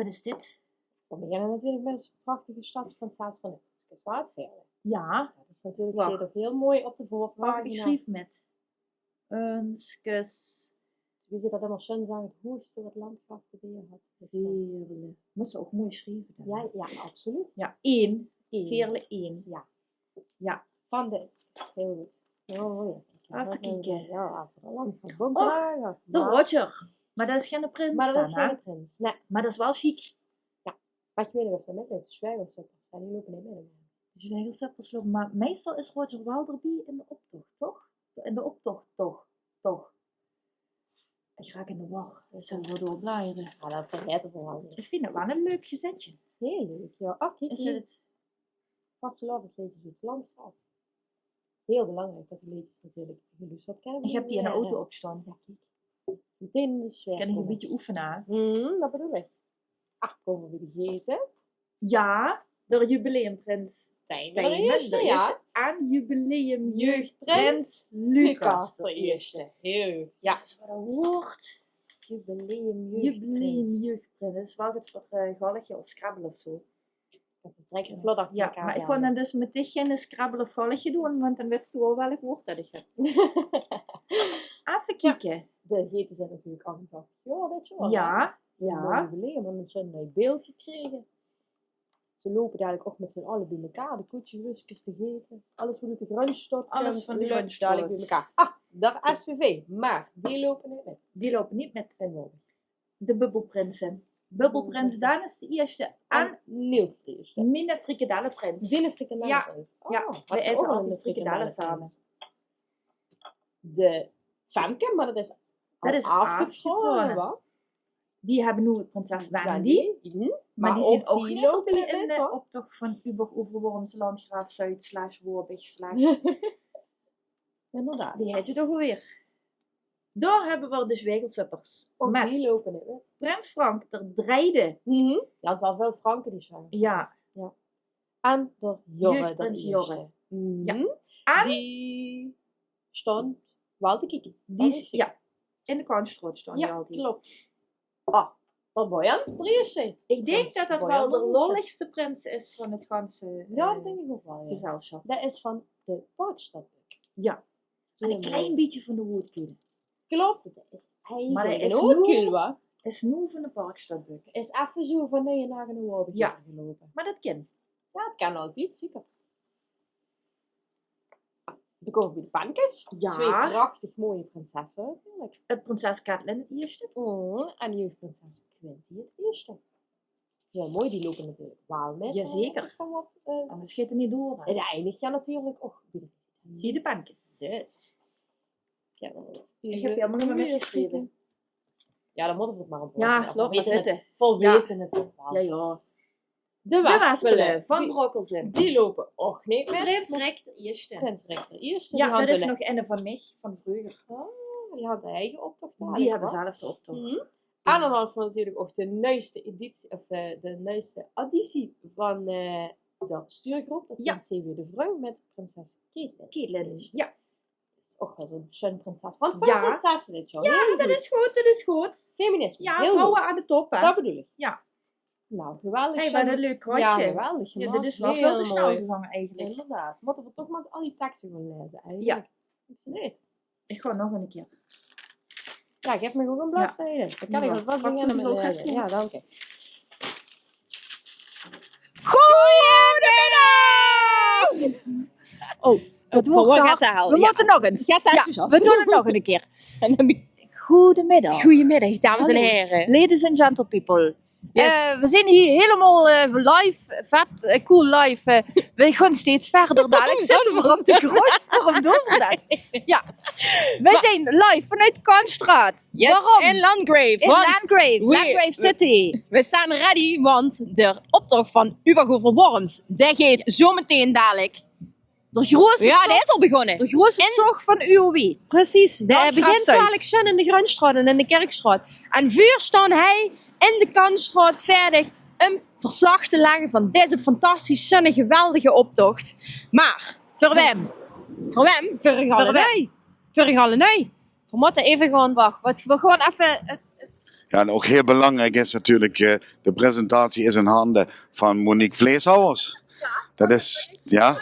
Wat is dit? We beginnen natuurlijk met een prachtige stadsprinses van Nippertjes. Waar het verder. Ja. Dat is natuurlijk Wacht. staat ook heel mooi op de Wacht, ik voorpagina. schreef met. Önskes. Wie ze dat helemaal schön zeggen, het hoogste wat landgraaf de Beer had. Veerle. Moet ze ook mooi schrijven dan. Ja, absoluut. Ja, 1. Eén. Veerle 1. Ja. Ja. Van de. Heel goed. Oh, ja. Even kijken. Ja, voor landgraaf Bonkenhagen. De Roger. Maar dat is geen prins. Maar dat is dan, hè? geen prins. Nee. Maar dat is wel chic. Maar ik weet niet of dat met de zwijgelsuppers zijn. Die lopen niet mee. Dus je heel simpel lopen. Maar meestal is Roger wel erbij in de optocht, toch? In de optocht, toch. Ik raak in de war. Dat zal wel doorbladeren. Ja, dat vergeet ik vooral niet. Ik vind het wel een leuk gezetje. Heel leuk. Ja, kijk Is hier. het? Vastelavondliedjes op het landgraaf. Heel belangrijk dat die liedjes natuurlijk geluisterd kennen. Ik heb die in de auto opstaan. Ja, kijk. Meteen in de sfeer. Kan ik een komen. beetje oefenen? Dat bedoel ik. Ach, komen we vergeten. Ja, de jubileumprins Tijmen Tijmen. de eerste, ja. Aan jubileum Jeugdprins Lucas de eerste. Heel goed. Ja, dat is wat een woord. Jubileum Jubileum jeugdprins. jeugdprins. Dat is wel goed voor galletje of scrabble of zo. Dat is lekker vlot achter Ja, elkaar. maar ik kon dan dus met dit geen scrabble of galletje doen, want dan wist je wel welk woord dat ik heb. Even kijken. De geten zijn natuurlijk 88 jaar dit jaar. Ja, Een mooi ja. jubileum, want ze hebben een beeld gekregen. Ze lopen dadelijk ook met z'n allen bij elkaar. De koetjes, rusjes, de geten. Alles wat uit de grunstad Alles van de loopt grunstad. dadelijk bij elkaar. Ah, dat SVV. Maar die lopen niet met. Die lopen niet met En de bubbelprinsen. Bubbelprins Dan is de eerste en Niels de eerste. Mine frikadellenprins. Zin frikadellenprins. Ja, had wij je eten ook al altijd een frikadellen frikadellenprins. De Femke, maar dat is Dat is afgetrokken. wat? Die hebben nu prinses Wendy. Maar die zijn ook niet lopen in met, de hoor. optocht van Uber-Overworms Landgraaf Zuid /Worbig Inderdaad. Die heet je toch alweer. Daar hebben we de Zwegelsuppers. Ook Met die lopen niet met. Prins Frank ter Dreide. Je had wel veel Franken die zijn. Ja. En de Jorre. Jeugdprins Jorre. Ja. Ja. En Die stond wel te kijken. die is, ja, in de Kanstroot staan die Ja, altijd. klopt. Ah, dat Boyan, Briesje. Ik denk dat dat wel de lolligste prins is van het ganse Ja, dat denk ik ook wel. Ja. gezelschap. Dat is van de Parkstadbuik. Ja. En Heel een mooi. klein beetje van de Woordkule. Klopt, dat is eigenlijk Maar hij een is hoorkul, nu- wat? Is nu van de Parkstadbuik. Is even zo van nee, naar een woord Ja. gelopen. Maar dat kan. Ja, het kan altijd, zeker. Dan komen we bij de pankes. Ja. 2 prachtig mooie prinsessen, natuurlijk. Het prinses Catelyn het eerste. En jeugdprinses Quinty het eerste. Ja, mooi, die lopen natuurlijk wel met. Jazeker. Van wat, Anders gaat het niet door. en de eindigt ja natuurlijk ook. Zie de pankjes. Dus. Ja, Ik heb helemaal niet meer weggeschreven. Ja, dan moeten we het maar onthouden. Ja, laat maar zitten. Vol Ja. weten het ook wel. Ja, ja. De De Wespelen Waspelen van die, Brokkelsen. die lopen ook niet met. Prins Rick de eerste. Prins Rick de eerste. Ja, die dat is hadden nog een van mij, van vroeger. die had de eigen optocht. Die hebben zelf de optocht. En dan hadden we natuurlijk ook de nieuwste editie, of de nieuwste additie van de stuurgroep. Dat Ja. zijn CW de Vrung met prinses Caitlin. Caitlyn. Ja. Dat is ook wel zo'n schön prinses. Van Ja. prinsessen dit jaar. Ja, Heel dat goed. is goed, dat is goed. Feminisme. Ja, heel vrouwen goed. aan de top, hè. Dat bedoel ik. Ja. Nou, geweldig. Hey, wat een leuk Ja, kwartje. geweldig. Ja, dit is wel Heel veel te snel mooi. gegaan eigenlijk. Inderdaad. Moeten we toch maar al die teksten gaan lezen eigenlijk. Ja. Is het niet? Ik ga nog een keer. Ja, geef me ook een bladzijde. Dan kan ik Ja. nog wat Pak beginnen met het ook lezen. even. Ja, dank je. Goedemiddag! Oh, Het wordt gaat hard. te halen. We Ja. moeten nog eens. Gaat Ja, enthousiast. we doen het nog een keer. En dan heb ik- Goedemiddag. Goedemiddag, dames en Hallo. heren. Ladies and gentle people. Yes. We zijn hier helemaal live, vet, cool live. We gaan steeds verder dadelijk. Zitten we op de grond. Waarom doen we dat? Ja. Wij zijn live vanuit de Kansstraat. Yes, Waarom? in Landgrave. In Want Landgrave City. we staan ready, want de optocht van Ubergover Worms, die gaat zometeen dadelijk. De grootste Ja, die tocht- is al begonnen. de grootste En- tocht van UOW. Precies, die Landgraaf begint Zuid. dadelijk schon in de Grunstraat en in de Kerkstraat. En vuur staan hij in de Kansstraat verder een verslag te leggen van deze fantastisch zonnige, geweldige optocht. Maar, Voor wem? voor wem? Voor Voor Gallenij. Voor Gallenij. We moeten even gaan... Wacht, we gaan even... Ja, en ook heel belangrijk is natuurlijk, de presentatie is in handen van Monique Vleeshouwers. Dat is, ja.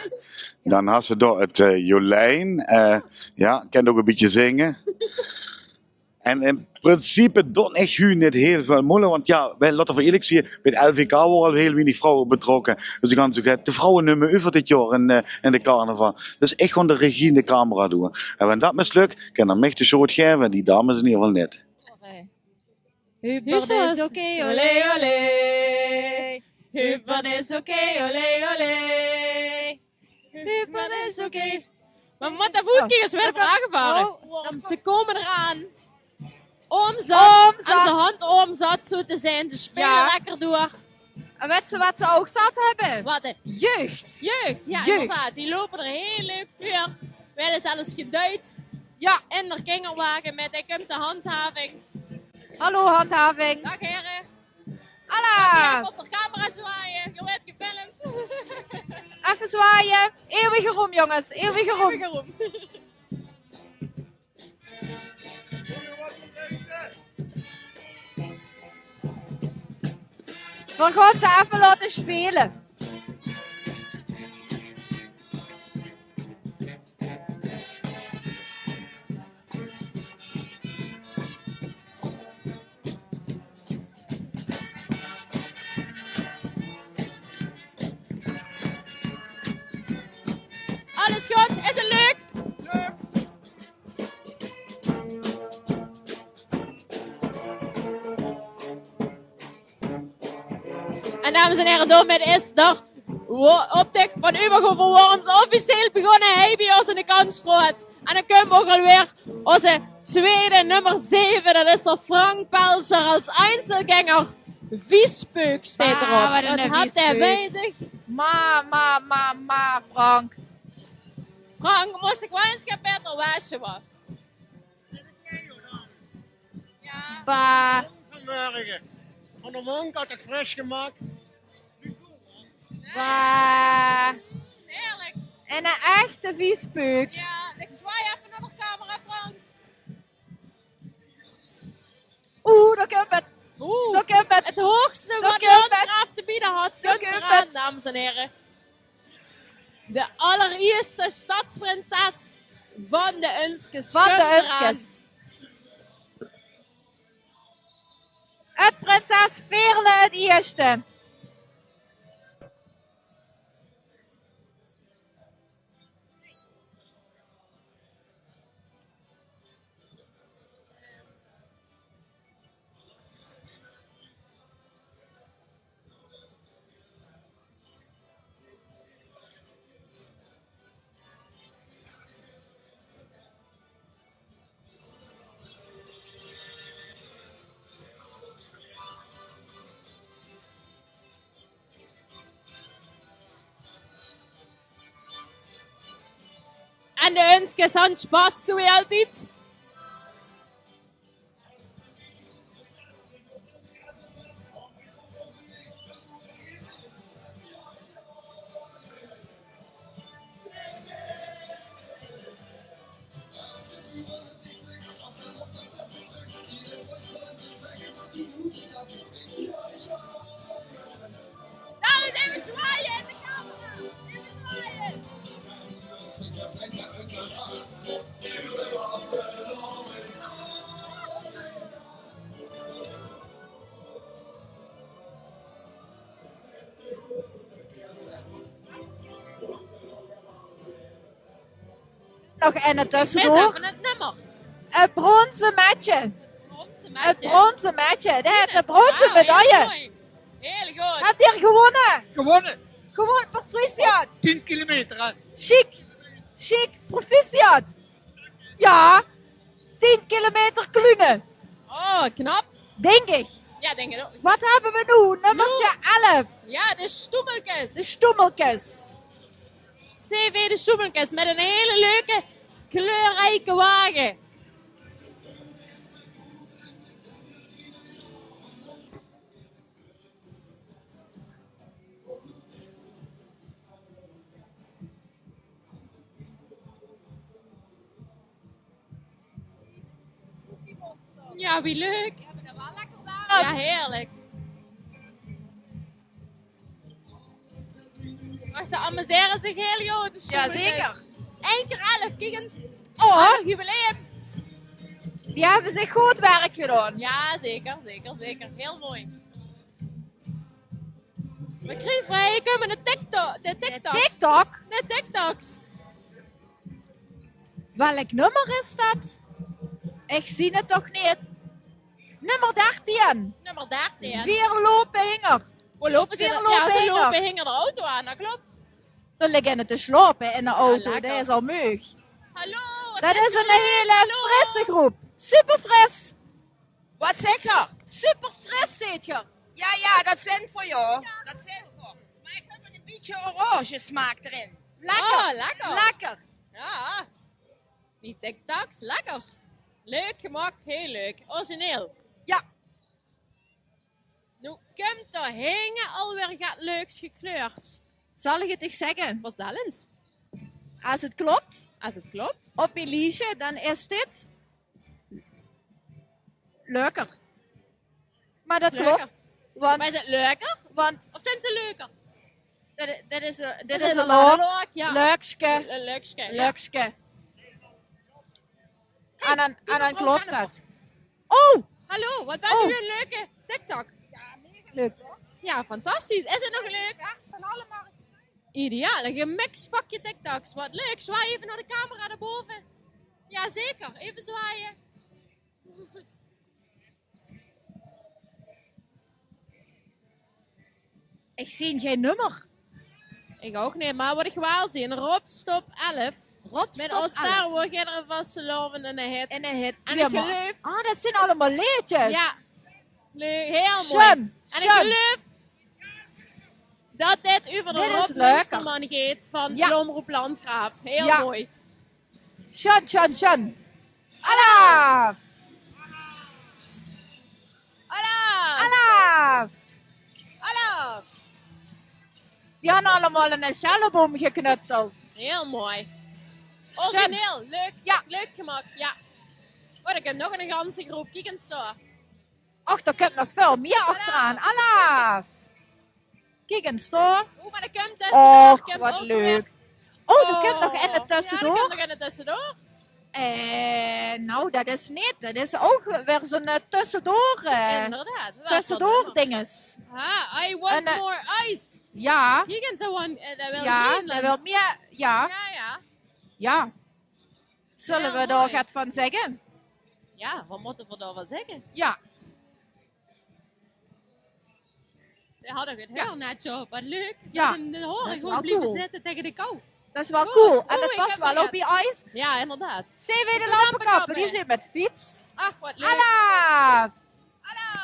Dan had ze door het Jolijn. Ja, kent ook een beetje zingen. En in principe doet echt u niet heel veel moeilijk. Want ja, bij Lotte van Eerlijk zie je, bij het LVK worden al heel weinig vrouwen betrokken. Dus ik kan zeggen, de vrouwennummer over dit jaar in de carnaval. Dus echt gewoon de regie in de camera doen. En wanneer dat mislukt, kan dan mij de show geven. En die dames in ieder geval net. Hubert is oké, olé olé. Hubert is oké, olé olé. Hubert is oké. Maar wat de voetgangers weer aangevaren. Ze komen eraan. Omzat. Omzat. En zijn hand omzat zo te zijn. Ze spelen Ja. lekker door. En weet ze wat ze ook zat hebben? Wat hè? Jeugd. Jeugd. Ja, Jeugd. inderdaad. Die lopen er heel leuk voor. Werden zelfs geduid. Ja, In de kingerwagen met ik komt de handhaving. hallo handhaving. Dag heren. Alla. Op de camera zwaaien. Je wordt gefilmd. Even zwaaien. Eeuwige roem jongens, eeuwige roem. We gaan ze even laten spelen. Alles goed? Is het leuk? En dames en heren, daarmee is de optek van Ubergo voor Worms officieel begonnen. Hij bij ons in de Kantstraat. En dan kunnen we ook alweer onze tweede nummer 7. Dat is er Frank Pelser als Einzelgänger. Viespeuk staat erop. wat een Dat had hij viespeuk. bij zich. Frank. Frank, moest ik wel eens gaan beter wassen. Wat? Ja. Ba. Vanmorgen. Van de wonk had het fris gemaakt. Ba. Heerlijk. En een echte viespeuk. Ja, ik zwaai even naar de camera, Frank. Oeh, dat komt het. Oeh, Dat komt het. het hoogste Dat wat komt het. Landgraaf te bieden had, Dat komt komt eraan, het. dames en heren. De allereerste stadsprinses van de Unskes. Van komt de eraan. Unskes. Het prinses Veerle het eerste. En de Unskes aan Spaß, zo wie altijd. Nou, even zwaaien in de camera. Even zwaaien. Nog en het Mis tussendoor. even het nummer. Een bronzen matje. Onze Een matje. bronzen matje. Dat is een bronzen Wauw, heel medaille. mooi. Heel goed. Hebt hier gewonnen. Gewonnen. Gewoon proficiat. 10 kilometer. Hè. Chic. Chic. Proficiat. Ja. 10 kilometer klunen. Oh, knap. Denk ik. Ja, denk ik ook. Wat hebben we nu? Nummertje 11. Ja, de stoemeltjes. De stoemeltjes. CV de stoemeltjes met een hele leuke, kleurrijke wagen. Ja, wie leuk. We hebben er wel lekker Ja, heerlijk. Maar ze amuseren zich heel goed. Dus Ja, zeker. 1 keer 11, kijk eens. Oh, Aardig jubileum. die hebben zich goed werk gedaan. Ja, zeker. Heel mooi. We kregen vrij, komen de TikToks. TikTok? De TikToks. Welk nummer is dat? Ik zie het toch niet. Nummer 13. Nummer 13. 4 lopen hinger. Hoe lopen ze? Vier Ja, lopen ze hinger. lopen hingen de auto aan, dat klopt. Dan liggen het te slopen in de auto. lekker. Dat is al meug. Hallo, wat Dat is er een leuk? hele Hallo. frisse groep. Super fris. Wat zeg je? Super fris, zit je. Ja, dat zijn voor jou. Dat zijn voor. Maar ik heb een beetje orange smaak erin. Lekker. Oh, lekker. Lekker. Ja. Die TikToks, lekker. Leuk gemaakt, heel leuk. Origineel. Ja. Nu komt er hingen alweer gaat leuks gekleurd. Zal ik het eens zeggen? Vertel eens. Als het klopt, Als het klopt. op Elise, dan is dit leuker. Maar dat Leuker. klopt. Want, Maar is het leuker? want Of zijn ze leuker? dit is Is een het leuk. Ja. Leukske. Leukske. Ja. Leukske. En dan mevrouw klopt Kennemer. dat. Oh, Hallo, wat bent Oh. u een leuke TikTok? leuk. Ja, fantastisch. Is het nog leuk? Van alle markten. Ideaal, een gemixt pakje TikToks. Wat leuk. Zwaai even naar de camera daarboven. Ja, zeker. Even zwaaien. Ik zie geen nummer. Ik ook niet, maar wat ik wel zie, Rob Stop 11. Rob, Met stop ons alles. daar wordt er vast geloven in een hit. En een hit. En Ja, ik maar- geloof... Ah, dat zijn allemaal leedjes. Ja, leuk. Heel mooi. Schön. En ik schön. geloof dat dit over de Dit is Rob leuker. Munsterman gaat van Ja. de Omroep Landgraaf. Heel Ja. mooi. Schön, schön, schön. Allah! Allah! Allah! Allah! Die hadden allemaal een schellenboom geknutseld. Heel mooi. Origineel. Leuk. Ja. Leuk gemaakt. Ja. Oh, ik heb nog een ganse groep. Kijk eens zo. Och, er komt nog veel meer achteraan. Allah! Kijk eens toch. Oeh, maar er komt tussendoor. Och, komt wat ook leuk. weer- Oh, er komt nog in het Ja, er tussendoor. komt nog in het tussendoor. Nou, dat is niet. Dat is ook weer zo'n tussendoor. Inderdaad. Wel Tussendoor wat dinges. Ah, I want En, more ice. Ja. Hier gaan ze want, dat wil Ja, Nederlands. dat wil meer. Ja. Ja, ja. Ja. Zullen Heel we daar mooi. wat van zeggen? Ja, wat moeten we daarvan zeggen? Ja. We hadden het heel net zo. Wat leuk. Ja, En de dat horen is gewoon wel blijven cool. zitten tegen de kou. Dat is wel Goed. cool. En Oeh, het ik was heb wel nog op je ijs. Ja, inderdaad. Zijn wij de De lampenkappen? Die lampenkappen. zijn met fiets. Ach, wat leuk. Allah!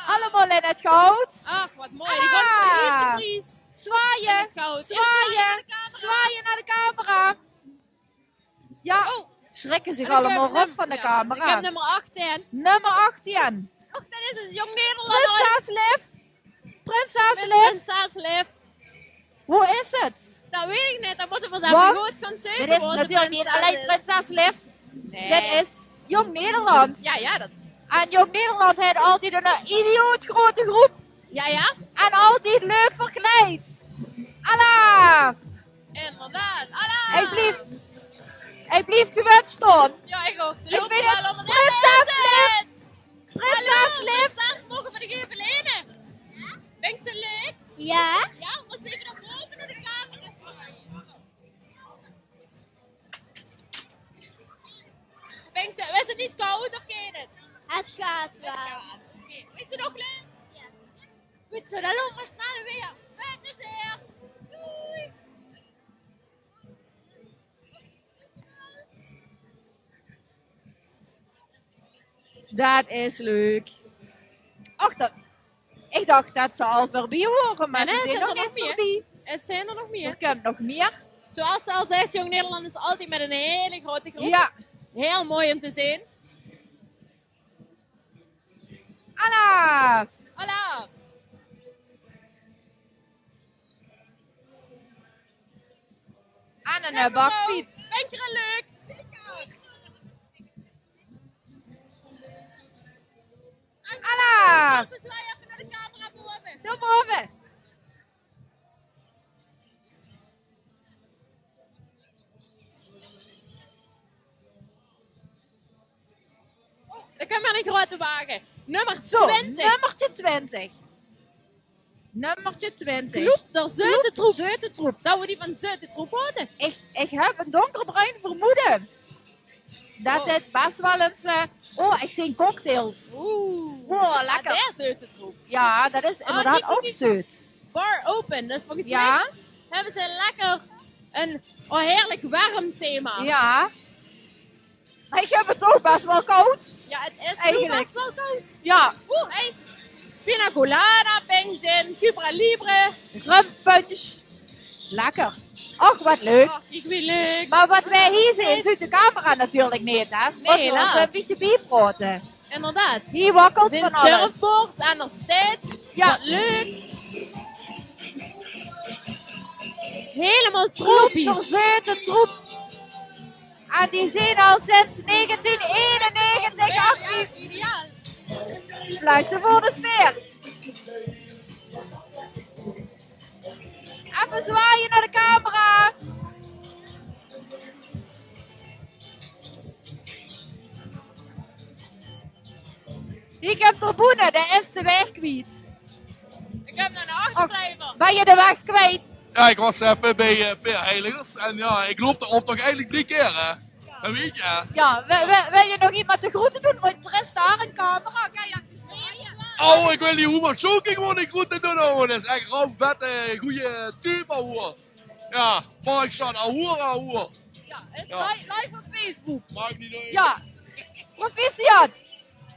Allemaal in het goud. Ach, wat mooi. Die komt voor de eerste prijs. In Zwaaien. het goud. Zwaaien. Zwaaien naar de camera. Ja. Oh. Schrikken zich En ik heb allemaal rot num- van de ja, camera. Ik heb nummer 18. Nummer 18. Och, dat is een jong Nederlander. Prinses Liv. Prinses Met Liv. Prinses Liv. Hoe is het? Dat weet ik niet. Dat moeten we eens Want even goed gaan zoeken. Dit is waar onze natuurlijk niet prinses alleen is. Prinses Liv. Nee. Dit is Jong Nederland. Ja, dat... En Jong Nederland heeft altijd een idioot grote groep. Ja. En altijd leuk verkleed. Allah! Inderdaad. Allah. Ik blijf gewend staan. Ja, ik ook. Ze Ik lopen vind wel het om het Prinses Liv. Prinses Liv. Prinses, mogen we de even lenen? Vind je ze leuk? Ja? Ja, we moeten even naar boven naar de camera zwaaien. Is het niet koud of geen het? Het gaat wel. Ja, oké. Is het nog leuk? Ja. Goed zo, dan lopen we snel weer. Met plezier. Doei. Dat is leuk. Och, ik dacht dat ze al voorbij horen, maar Nee, ze nee, zijn er nog niet meer. voorbij. Het zijn er nog meer. Er komt nog meer. Zoals ze al zegt, Jong Nederland is altijd met een hele grote groep. Ja. Heel mooi om te zien. Allah! Hallo. Aan een bakfiets. Vind je het leuk? Allah! Dus wij even naar boven. Dan kunnen we een grote wagen. Nummer Zo, 20. nummertje 20. Nummertje 20. Kloep, der Zeutentroep. Zeutentroep. Zouden we die van Zeutentroep houden? Ik heb een donkerbruin vermoeden. Dat dit best wel eens... ik zie cocktails. Oeh. Wow, lekker. Ah, daar Zeutentroep. Ja, dat is inderdaad kijk, ook kijk. zeut. Bar open. Dus volgens Ja. mij hebben ze lekker een heerlijk warm thema. Ja. Maar ik heb het ook best wel koud. Ja, het is Eigenlijk. best wel koud. Ja. Oeh, hey. Pina colada, Pengton, Cubra Libre. Rumpunch. Lekker. Och, wat leuk. Oh, ik wil leuk. Maar wat wij hier zien, ziet de camera natuurlijk niet, hè? Nee, helaas. Een beetje bijpraten. Inderdaad. Hier wakkelt Een van alles. surfboard aan de stage. Ja. Wat leuk. Helemaal Troep, ter tropisch. Zeutentroep. En die zijn al sinds 1991 actief. Ideaal. Fluisteren voor de sfeer. Even zwaaien naar de camera. Ik heb de boenen, dat is de weg kwijt. Ik heb naar de achterblijver. Ben je de weg kwijt? Ja, ik was even bij Peer Heiligers en ja, ik loop de optocht eigenlijk 3 keer, hè. Dat weet je, hè. Ja, wil je nog iemand de groeten doen? Want er is daar een camera. Ga je even zwaaien? Oh, ik wil die Hoeman Zoking gewoon de groeten doen, hoor. Dat is echt een vette, goede type, hoor. Ja, maar ik sta hoor. Ja, is Ja. live op Facebook. Maakt niet uit. Ja, proficiat.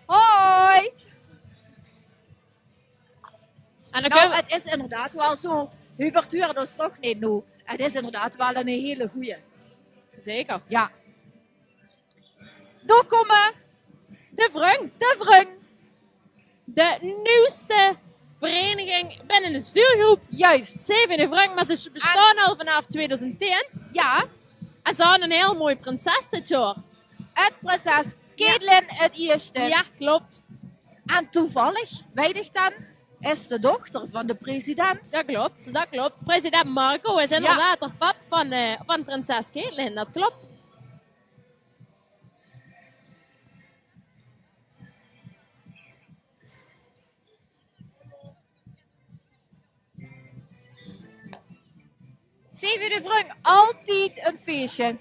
Hoi. En dan Nou, kunnen we... het is inderdaad wel zo. Hubert huurde dus toch niet nu. Het is inderdaad wel een hele goeie. Zeker. Ja. Doorkomen. De Vrung. De Vrung. De nieuwste vereniging binnen de stuurgroep. Juist. 7 de Vrung, maar ze bestaan al vanaf 2010. Ja. En ze hadden een heel mooi prinses dit jaar. Het prinses Caitlin het eerste. Ja, klopt. En toevallig, weinig dan, is de dochter van de president. Dat klopt. President Marco is inderdaad de pap van prinses Caitlin, dat klopt. Zeven de Vrung, altijd een feestje.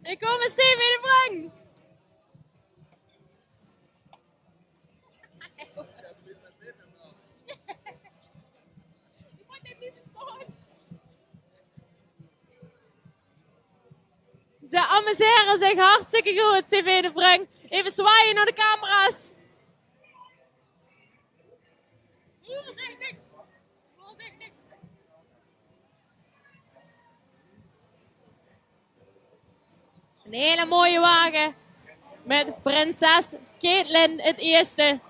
Ik kom met 7 in de Vrung. Ze amuseren zich hartstikke goed, CV de Vrung. Even zwaaien naar de camera's. Een hele mooie wagen. Met prinses Caitlin het eerste.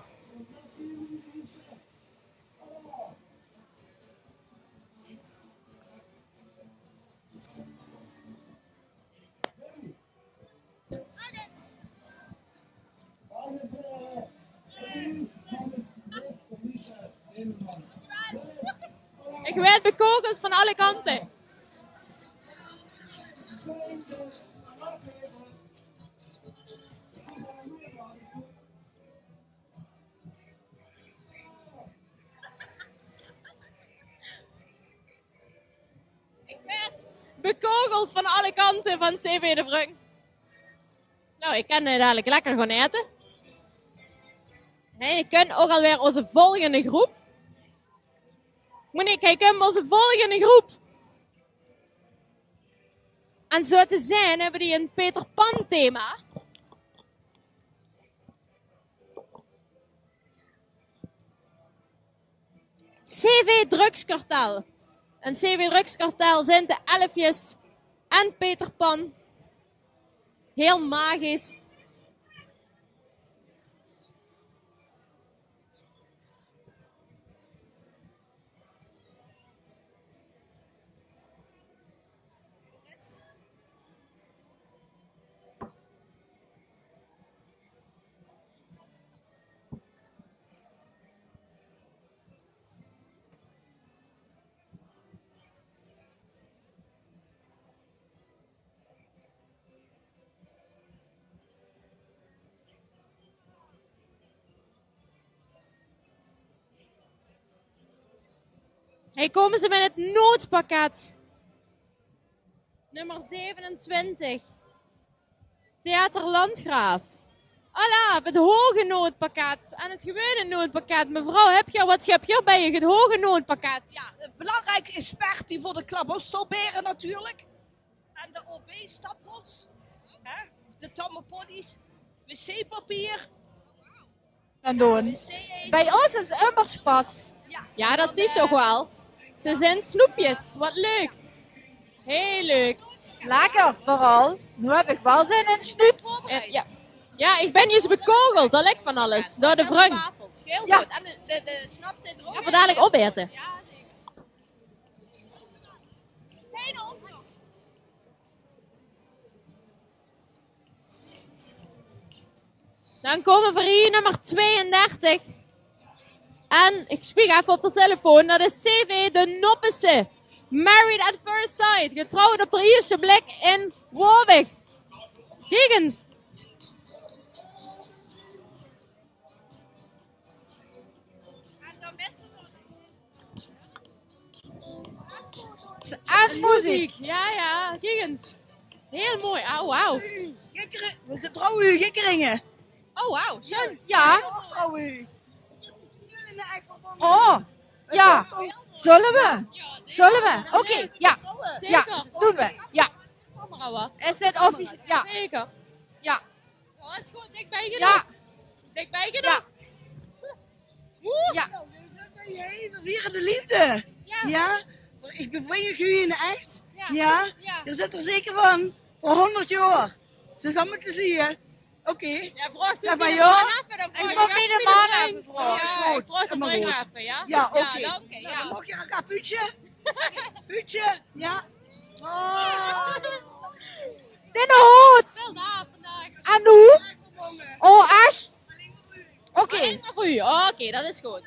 Ik werd bekogeld van alle kanten. Ik werd bekogeld van alle kanten van CV de Vrung. Nou, ik kan dadelijk lekker gaan eten. En je kunt ook alweer onze volgende groep. Monique, kijk hem onze volgende groep. En zo te zijn hebben die een Peter Pan thema. CV Drugskartel. En CV Drugskartel zijn de elfjes en Peter Pan. Heel magisch. Hier komen ze met het noodpakket. Nummer 27. Theater Landgraaf. Alla, het hoge noodpakket en het gewone noodpakket. Mevrouw, heb je wat heb je bij je? Het hoge noodpakket. Ja, een belangrijke expert die voor de klabostelberen natuurlijk. En de OB-stapels. De tamme poddies. Wc-papier. Dan doen. Wc-eten. Bij ons is immers pas. Ja, dat zie je toch wel. Ze zijn snoepjes. Wat leuk. Heel leuk. Lekker, vooral. Nu heb ik wel zin in snoet. Ja. Ja, ik ben juist bekogeld. Dat lijkt van alles. Door de wrung. Heel Ja. goed. En de snaps zit er ook Ja, voor dadelijk opeten. Ja, zeker. Geen opdracht. Dan komen we hier nummer 32. En ik spieg even op de telefoon. Dat is CV de Noppissen. Married at first sight. Getrouwd op de eerste blik in Warwick. Kijk eens. En muziek. Ja, ja. Kijk eens. Heel mooi. Oh, wauw. We getrouwen u Gikkeringen. Oh, wauw. Zo. Ja. Getrouwen u. Oh. Ja. Zullen we? Zullen we? Oké. Ja. Ja. Zeker. Doen we. Ja. Camera. Is het officieel? Ja. Zeker. Ja. Dat is goed. Dichtbij genoeg. Ja. Dichtbij genoeg. Ja. We vieren de liefde. Ja. Ik bevring u in echt. Ja. Je zit er zeker van. Voor 100 jaar. Ze samen te zien. Oké. Ja, vraagt u Zeg maar de ja. man even. Dan vraag Ik wil je de even man de even ring. vragen. Is Ja, goed. ik vraag de Helemaal ring goed. even, ja? Ja, oké. Ja, dank je. Dan Ja. mag je elkaar puutje. Puutje. Ja. Oh. Den hoed. Wel daar vandaag. En hoe? Oh, echt? Oké. Alleen maar voor u. Oké, dat is goed.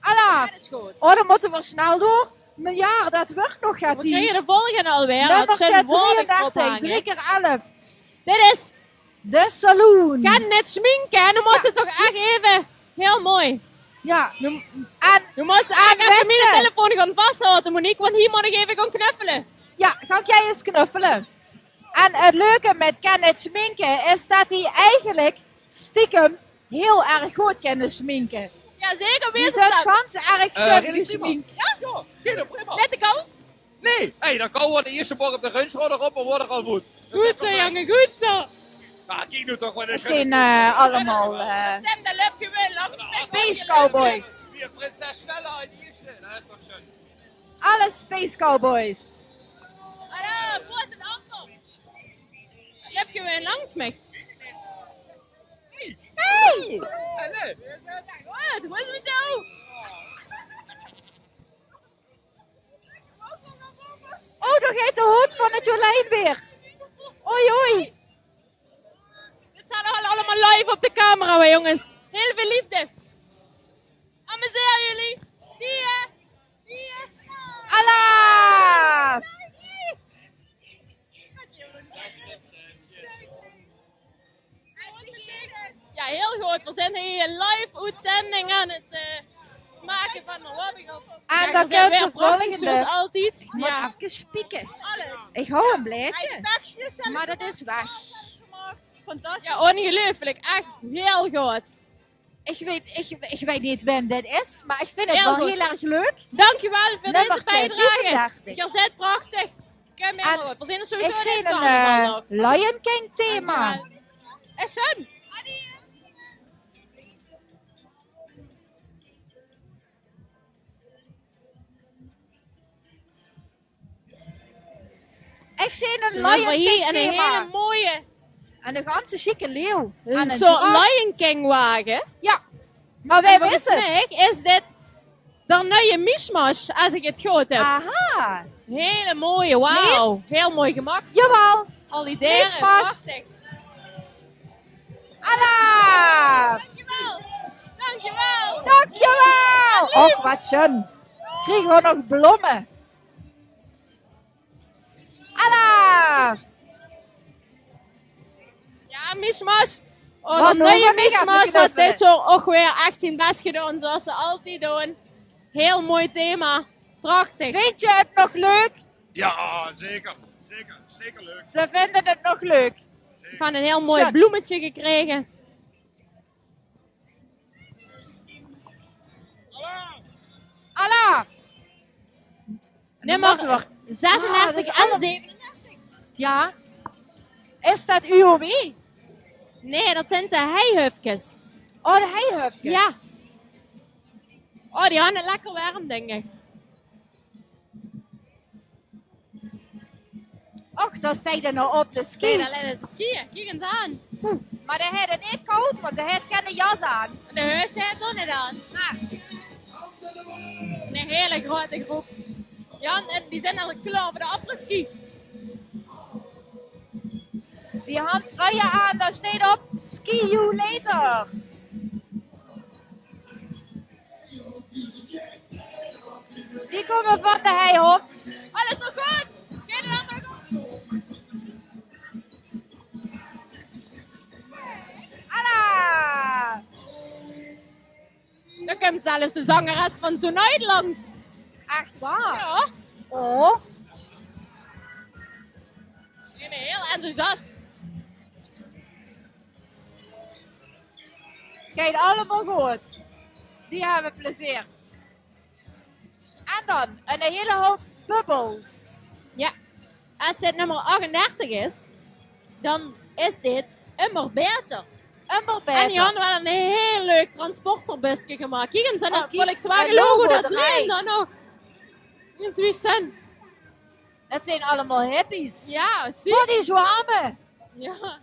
Allah. Dat is goed. Oh, dan moeten we snel door. Maar ja, dat wordt nog, gaat We ie. krijgen de volgende alweer. Nummer Dat zijn woorden 33, 3 keer 11. Dit is De saloon. Kan net schminken. En dan moest het toch echt even heel mooi. Ja. En je moest echt even mensen. mijn telefoon gaan vasthouden, Monique. Want hier moet ik even gaan knuffelen. Ja, ga jij eens knuffelen. En het leuke met Kenneth schminken is dat hij eigenlijk stiekem heel erg goed kan schminken. Ja, zeker. Die Wees zit het dan. ganz erg sub geschminkt. Ja, geen prima. Net de koud. Nee, hey, dan komen we de eerste bocht op de gunschot erop en worden al goed. Goed zo, jongen. Goed zo. Ja, kijk nu toch wat Het is. zijn allemaal Stem, dat loopt je wel langs. Space Cowboys. Hier, prinses Stella in de eerste. Dat is toch zo. Alle Space Cowboys. Hallo, wo is het antwoord? Je hebt je weer langs mij. Hey! Nee. Goed, hoe is het met jou? Oh, daar gaat de hoed van het Jolijn weer. Oei, oei. Dit staat allemaal live op de camera, hoor, jongens. Heel veel liefde. Amuseer jullie. Die. Allah! Ja, heel goed. We zijn hier een live uitzending aan het maken van de Wabbegel. En dan zijn komt weer de prachtig, volgende. zoals altijd. Ik moet Ja. even spieken. Alles. Ik hou een blaadje. Bakjes Maar dat is weg. Fantastisch. Ja, ongelooflijk. Echt heel goed. Ik weet niet wem dit is, maar ik vind het Heel wel goed. heel erg leuk. Dankjewel voor Nummer deze bijdrage. 34. Je zit prachtig. Kom maar En goed. We zijn er Ik sowieso zie deze een carnaval nog. Lion King thema. Dankjewel. En Sun. Ik zie een Dan hebben we Lion hier King een hele thema. mooie, En een ganse chique leeuw. een En soort giraffe. Lion King wagen. Ja. Maar wij En volgens wisten het. mij is dit de nieuwe mishmash, als ik het goed heb. Aha. Hele mooie, wauw. Heel mooi gemak. Jawel. Al die deuren, Mishmash. prachtig. Allah. Dankjewel. Dankjewel. Dankjewel. Och, wat schön. Kregen we nog bloemen. Allah. Ja, mishmash. Wat Dat nog? nieuwe Wat nog? mishmash Even had knuffelen. dit jaar ook weer echt zijn best gedaan, zoals ze altijd doen. Heel mooi thema. Prachtig. Vind je het nog leuk? Ja, zeker. Zeker leuk. Ze vinden het nog leuk. Van een heel mooi Zo. bloemetje gekregen. Allah. Nummer moeten we- 36 dat is en allemaal- 37. Ja. Is dat UOW? Nee, dat zijn de heihufjes. Oh, de heihufjes. Ja. Oh, die hadden het lekker warm, denk ik. Och, dat zijn nou op de Nee, skis. dat lijkt te skiën. Kijk eens aan. Maar de heeft het niet koud, want de heeft geen jas aan. De huisje heeft ook niet aan. Een hele grote groep. Jan, en die zijn al klaar voor de apres-ski. Die had truien aan, daar staat op ski you later. Die komen van de heihof. Alles nog goed? Geen er allemaal goed? Allah. Dan komt zelfs de zangeres van Tonight langs. Echt waar? Ja. Oh. Ik ben heel enthousiast. Kijk, allemaal goed. Die hebben plezier. En dan een hele hoop bubbels. Ja. Als dit nummer 38 is, dan is dit immer beter. Immer beter. En die hadden wel een heel leuk transporterbusje gemaakt. Kijk eens, en Oh, dat kijk, Volkswagen een logo logo dat eruit. erin dan nog. Kijk eens wie zijn. Dat zijn allemaal hippies. Ja, zie. Oh, die zwamen. Ja.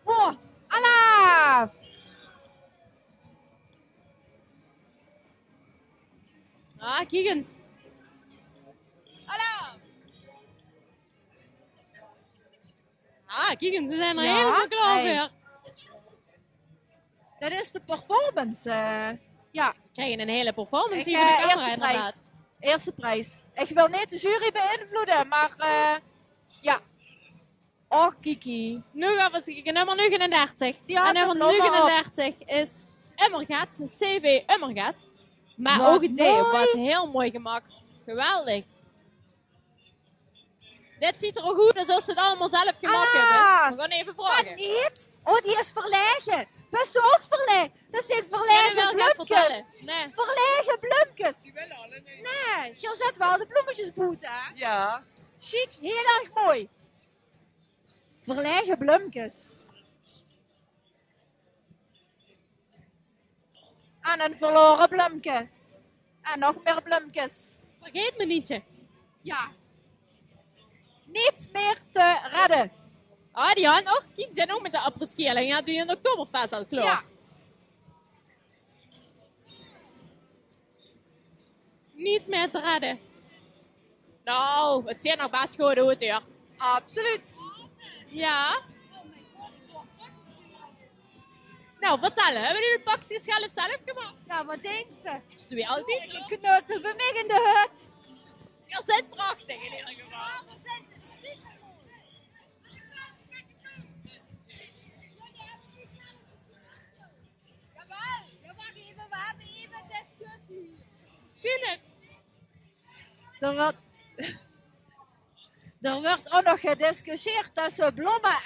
Oh, Allah. Ah, kijk eens. Hallo. Ah, kijk eens, ze zijn er Ja, helemaal klaar hey. voor. Dat is de performance. Ja. We krijgen een hele performance Ik, hier voor de camera eerste inderdaad. prijs. Eerste prijs. Ik wil niet de jury beïnvloeden, maar ja. Oh, Kiki. Nu gaan we kijken, nummer 39. Die had en nummer een nummer op. 39 is Ummergat, CV Ummergat. Maar Wat ook het mooi. wat heel mooi gemaakt. Geweldig. Dit ziet er ook goed uit alsof ze het allemaal zelf gemaakt hebben. We gaan even vragen. Wat niet? Oh, die is verlegen. Best zo ook verlegen. Dat zijn Kan je verlegen wel gaan bloempjes. vertellen? Nee. Verlegen bloempjes. Die willen alle niet. Nee, je zet wel de bloemetjesboete, hè? Ja. Chic, heel erg mooi. Verlegen bloempjes. En een verloren bloemke. En nog meer bloempjes. Vergeet me nietje. Ja. Niet meer te redden. Ah, die hadden ook, kijk, zijn ook met de apres-ski. Ja, doe je in Oktoberfest al klaar. Ja. Niet meer te redden. Nou, het ziet nog best goed uit hier. Absoluut. Ja. Nou, vertel, hebben jullie de pakjes zelf gemaakt? Nou, wat denkt ze? Doe je altijd? Ik knutsel bij mij in de hut. Je zit prachtig in ieder geval. Zie het? Er wordt ook nog gediscussieerd tussen bloemen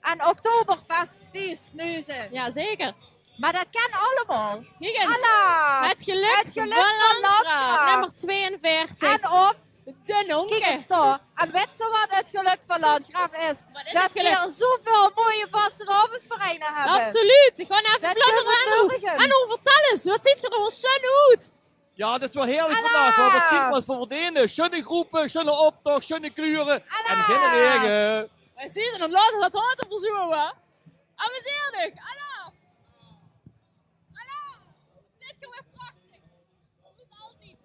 en Oktoberfestfeestneuzen. Jazeker. Maar dat kan allemaal. Kijk eens. Allah. Het geluk, Het geluk van van Landsgraaf, Landsgraaf. nummer 42. En of, de nonke. kijk eens daar. En weet je wat het geluk van Landgraaf is? Wat is Dat het we geluk? hier zoveel mooie vastenavondsvereinen hebben. Absoluut. Gewoon even Dat fladderen kunnen we aan. nergens. En hoe vertel eens, wat ziet er er zo uit? Ja, das war herrlich vandaag. We hebben het kind wat verdienen. Schöne groepen, schöne optocht, schöne kleuren en geen regen. Wij zien hem later dat water verzoeken. Amuseerlijk. Hallo. Hallo. Het zit gewoon prachtig. Dat is altijd.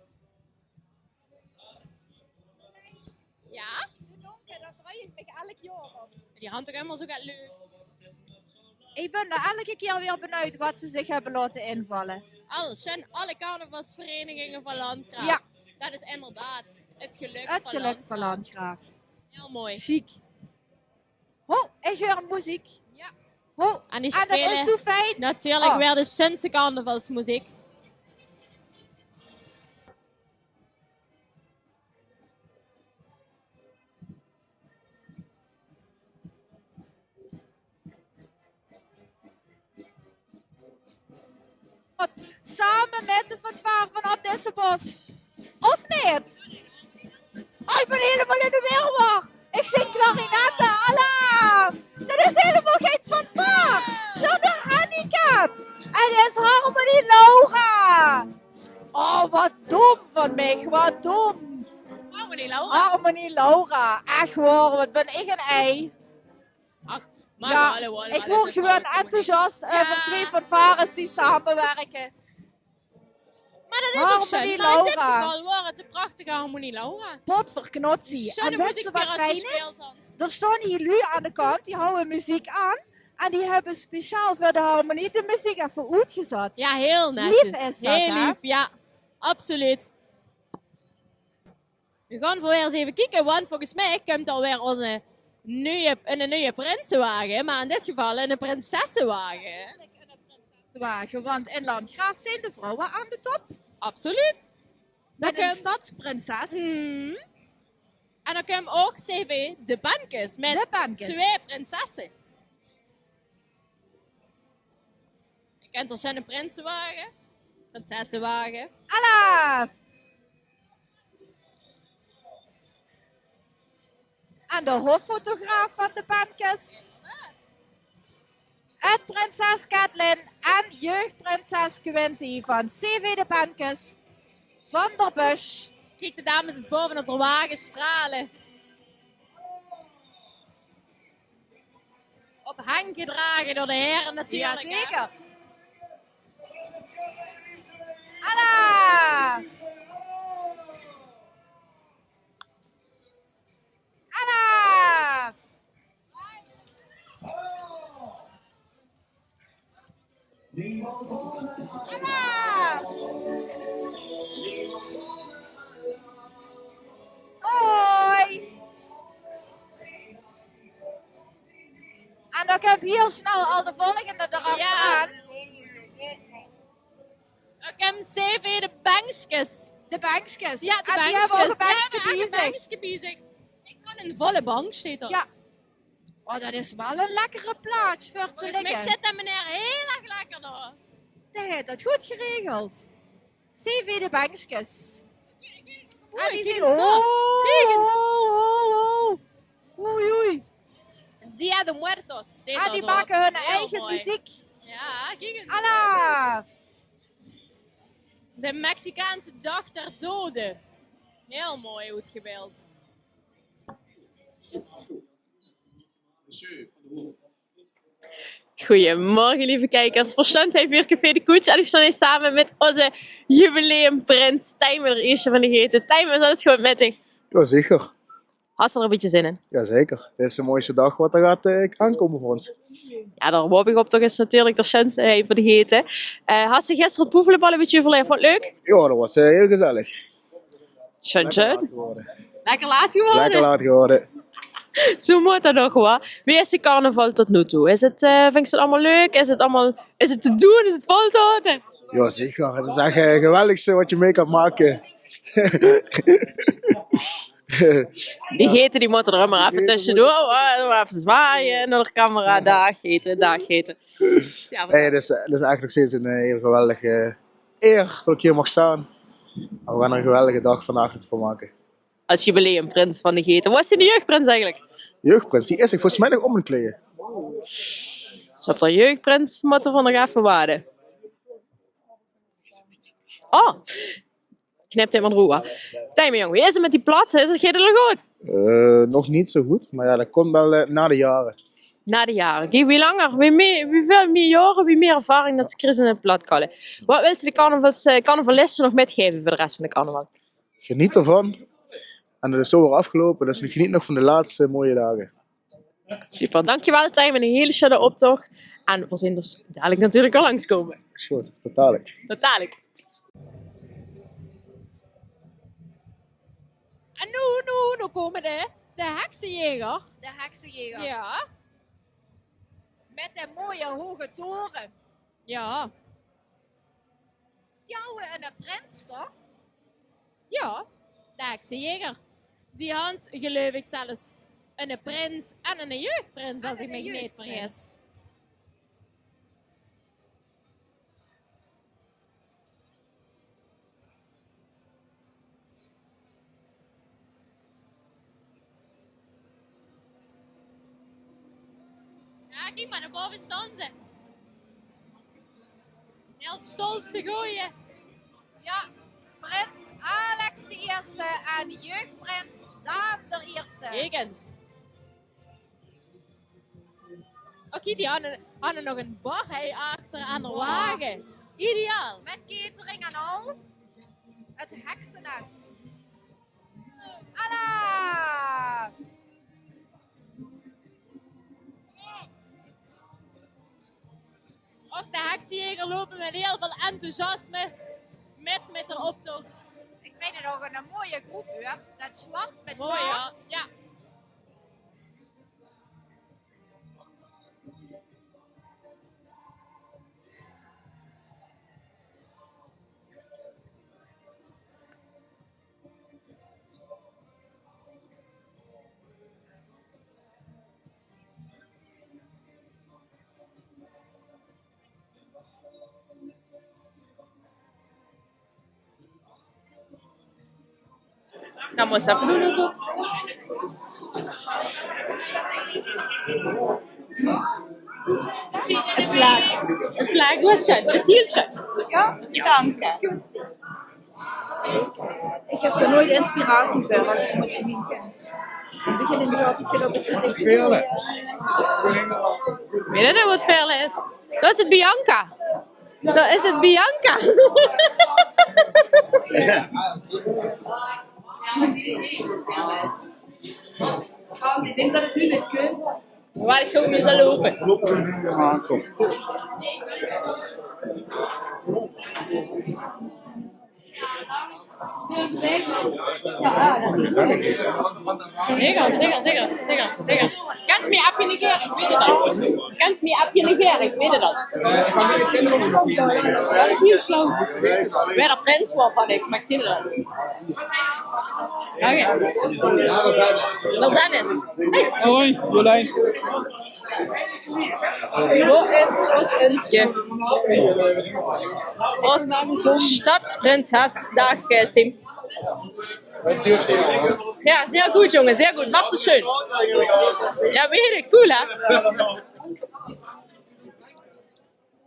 Ja? De donker, daar vrij ik me elk jaar op. Die hand toch helemaal zo gaat leuk. Ik ben er elke keer weer benieuwd wat ze zich hebben laten invallen. Alles, en alle carnavalsverenigingen van Landgraaf. Ja. Dat is inderdaad het geluk Het van geluk Landgraaf. van Landgraaf. Heel mooi. Chic. Oh, ik hoor muziek. Ja. Oh, En die dat spelen is zo fijn. natuurlijk Oh. weer de Sunse carnavalsmuziek. Samen met de fanfare van Op deze Bos. Of niet? Oh, ik ben helemaal in de weerwar. Ik zing klarinetten. Allah! Dat is helemaal geen fanfare. Zonder handicap. Het is Harmonie Laura. Oh, wat dom van mij. Wat dom. Harmonie Laura. Harmonie Laura. Echt hoor, wat ben ik een ei. Maar Ja, hallo, ik word gewoon enthousiast over twee fanfares die samenwerken. Maar dat is ook zo. Harmonie Maar in dit Laura. geval wordt het de prachtige Harmonie Laura. Potverknotsie. Schöne En weet muziek je wat weer fijn uitgespeeld is? had. Er staan hier lui aan de kant, die houden muziek aan. En die hebben speciaal voor de harmonie de muziek even uitgezet. Ja, heel netjes. Lief is dat, heel hè? lief, ja. Absoluut. We gaan voor weer eens even kijken, want volgens mij komt alweer onze een nieuwe prinsenwagen. Maar in dit geval een prinsessenwagen. Wagen, want in Landgraaf zijn de vrouwen aan de top. Absoluut. Met Dan een stadsprinses. En dan komen ook CV de bankjes met De bankjes. 2 prinsessen. Je kent er een prinsenwagen, prinsessenwagen. Allah! En de hoffotograaf van de bankjes. Het prinses Katlin en jeugdprinses Quinty van CV de Bankjes. Van der Busch. Kijk, de dames eens boven op de wagen stralen. Op hang gedragen door de heren natuurlijk. hè. Jazeker. Allah! Allah! Allah! Hoi! En dan heb hier snel al de volgende erachteraan. Ik heb CV de bankjes. De bankjes. Ja, de En bankjes. die hebben ook een bankje Ja, bij een zich. bankje bij zich. Ik kan een volle bank zitten. Ja. Oh, dat is wel een lekkere plaats voor te Volgens mij liggen. zit dat meneer heel erg lekker daar. Dat heeft dat goed geregeld. CV de bankjes. En die kijk zijn... eens zo. Kijk eens. Oei, oei. Dia de Muertos. staat En die daardoor. maken hun Heel eigen mooi. muziek. Ja, kijk eens. Allah! De Mexicaanse dag der doden. Heel mooi goed gebeeld. Goedemorgen lieve kijkers. Verstand heeft weer Café de Koets en ik sta hier samen met onze jubileumprins Tijmen er eerste van de Geten. Tijmen, dat is gewoon met dich. Ja, zeker. Had ze er een beetje zin in? Jazeker. Dit is de mooiste dag wat er gaat aankomen voor ons. Ja, daar hoop ik op toch is natuurlijk de chance heen voor de Geten. Had ze gisteren het poevelenbal een beetje verleerd? Vond je het leuk? Ja, dat was heel gezellig. Schön. Lekker laat geworden. Lekker laat geworden. Zo moet dat nog wel. Wie is de carnaval tot nu toe? Is het, vind je het allemaal leuk? Is het te doen? Is het vol te houden? Ja, zeker. Het is echt het geweldigste wat je mee kan maken. Die Geten die moeten er maar even tussendoor. Even zwaaien naar de camera. Dag Geten, dag Geten. Ja, Nee, het is eigenlijk nog steeds een heel geweldige eer dat ik hier mag staan. En we gaan er een geweldige dag vandaag voor maken. als jubileumprins van de Geten. Wat is die jeugdprins eigenlijk? Jeugdprins, die is ik volgens mij nog om het kleden. Dus op de jeugdprins moeten we nog even wachten. Oh, knipt hij maar roer. Tijmen, jongen, hoe is het met die plaatsen? Is het gedelijk goed? Nog niet zo goed, maar ja, dat komt wel na de jaren. Na de jaren. Kijk, wie langer, wie veel meer jaren, wie meer ervaring dat ze Chris in het platkallen. Wat wil ze de carnavalisten nog metgeven voor de rest van de carnaval? Geniet ervan. En het is zo weer afgelopen, dus geniet nog van de laatste mooie dagen. Super, dankjewel Tijmen, een hele schöne optocht. En we zien dus dadelijk natuurlijk al langskomen. Is goed, totalig. Dadelijk. En nu komen de heksenjeger. De heksenjeger. Ja. Met de mooie hoge toren. Ja. Die houden een prins, toch? Ja, de heksenjeger. Die had, geloof ik, zelfs een prins en een jeugdprins, als ik me niet vergis. Ja, kijk maar, naar boven staan ze. Heel stolz te gooien. Ja, prins Alex de Eerste en jeugdprins Daan de Eerste. Kijk eens. Oké, die hadden nog een bar achter aan de wagen. Ideaal. Met catering en al. Het heksennest. Alla! Ook de heksenjeger lopen met heel veel enthousiasme met de optocht. Ik vind het ook een mooie groep hoor. Dat zwart met mooi, ja. paars. Ja. Dan moet je even doen alsof. Het plaat was schön, het is heel schön. Ja, danke. Ik heb er nooit inspiratie voor als ik met chemie ken. Ik begin in de altijd gedacht dat het veel. Weet je nou wat veel is? Dat is het Bianca. Dat is het Bianca. Schat, ik denk dat het u niet kunt. Waar ik zo nu zal lopen. Zeker. Ganz mir abgenigerig, ich weet dat. Ganz mir abgenigerig, ik weet dat. Dat is heel schlau. Wer der Prinz war van ik, maar ik zie dat. Oké. Nog Dennis. Hey. Hoi, Jolijn. Wo ist ons Unske? Ons Stadsprinzess, dag Sim. Ja, sehr gut, Junge, sehr gut. Machst du schön. Ja, weet ik. Cool, hè?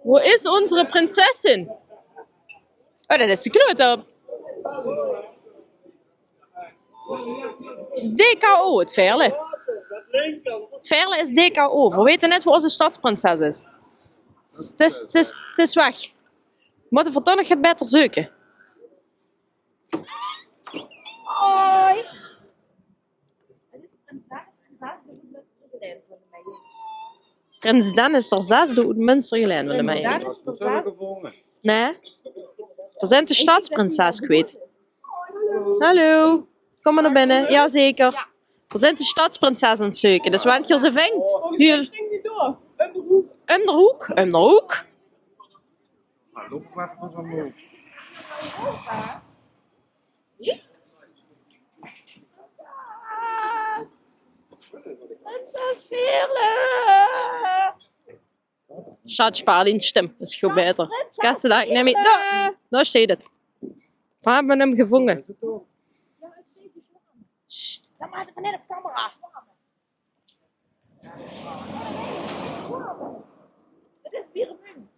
Wo ist unsere Prinzessin? Oh, dat is de kloot op. Het is DKO, het verle. Het verle is DKO. We weten net waar onze stadsprinses is. Het is weg. We moeten voor toch nog beter zoeken. Hoi. Prins Dan is er zesde uit Münstergelijn van de Prins mij. Dan is er zesde. Nee. We zijn de stadsprinses kwijt. Hallo. Kom maar naar binnen. Jazeker. We zijn de stadsprinses aan het zoeken. Dus wanneer ze vindt. Heel. Om de hoek. Om de hoek. Loop maar even omhoog. Prinses Veerle. Schat, spaar die stem. Dat is goed beter. Kasten daar. Neem je. Daar staat het. We hebben hem gevangen. Sst, dan maak ik net op camera. Het is Bierenmunt.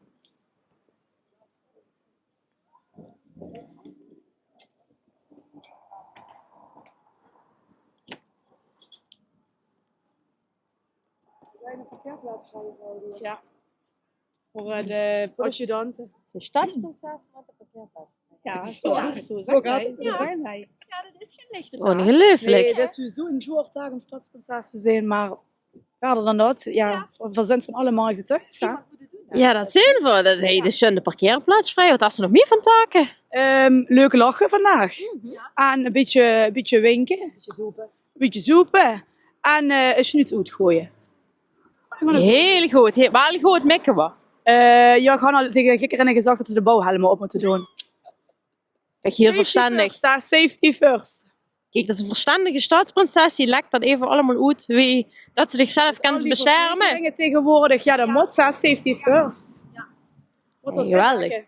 Ja. Voor de adjudanten. De stadsprinses met de parkeerplaats. Ja, zo zijn wij. Ja, dat is geen lichte Ongelooflijk. Nee, dat is sowieso een joerdag om stadsprinses te zijn, maar verder dan dat, ja, verzend van alle markten thuis. Hè? Ja, dat zijn we. Dat heet dus de parkeerplaats vrij. Wat was er nog meer van taken? Leuk lachen vandaag. En een beetje winken. Een beetje zoepen. En een snoet uitgooien. Heel goed. Wel goed mikken we. Ja, ik had al tegen de kikkerinnen gezegd dat ze de bouwhelmen op moeten doen. Kijk, heel verstandig. Daar safety first. Kijk, dat is een verstandige stadsprinses. Die lekt dat even allemaal uit. Dat ze zichzelf kan beschermen. Dingen tegenwoordig, ja, dat moet safety first. Ja, geweldig.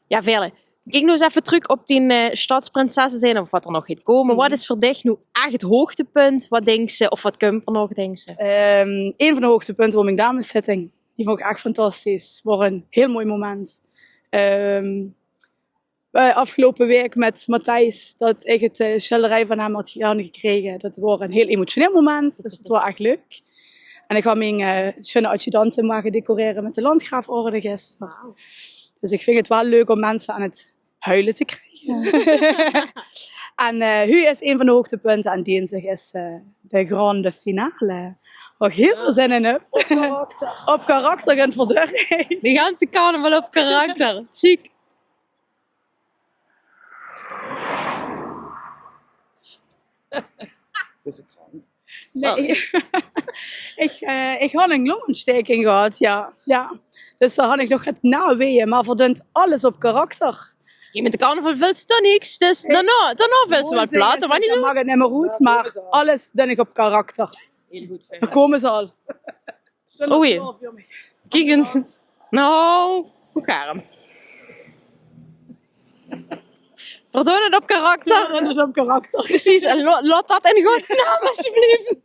Ja, Vele. Kijk nou eens even terug op die stadsprinsessen zijn of wat er nog gaat komen. Wat is voor dich nu echt het hoogtepunt? Wat denk ze? Of wat komt er nog, denk ze? Een van de hoogtepunten was mijn dameszitting. Die vond ik echt fantastisch. Het was een heel mooi moment. Afgelopen week met Matthijs, dat ik het schilderij van hem had gekregen. Dat was een heel emotioneel moment. Dus dat was echt leuk. En ik ga mijn schöne adjudanten mogen decoreren met de landgraaforde gisteren. Wow. Dus ik vind het wel leuk om mensen aan het huilen te krijgen. En nu is een van de hoogtepunten en dinsdag is de grande finale. Waar ik heel veel zin in heb. Op karakter. Op karakter en verdurring. Die ganse carnaval op karakter. Chic. Nee, ik had een longontsteking gehad, ja. Dus daar had ik nog het naweeën, maar verdient alles op karakter. Je met de carnaval veel ze niks, dus daarna veel ze wel platen. Dan mag het niet meer goed, maar alles doe ik op karakter. Heel goed. Daar komen ze al. Oei. Kijk eens. Nou, hoe gaat hem? Verdoen het op karakter. Verdoen het op karakter. Precies, en laat dat in godsnaam alsjeblieft.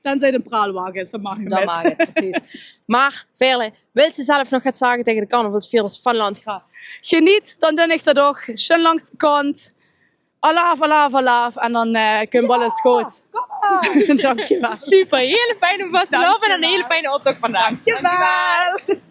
Tenzij de praalwagen is, dan mag je Dan mag het, precies. Maar, Veerle, wil ze zelf nog wat zeggen tegen de carnavalsvierders van Landgraaf? Geniet, dan doe ik dat ook. Schön langs de kant. Alaaf. En dan kun je alles goed. Dankjewel. Super, hele fijne vastloop en een hele fijne optocht vandaag. Dankjewel.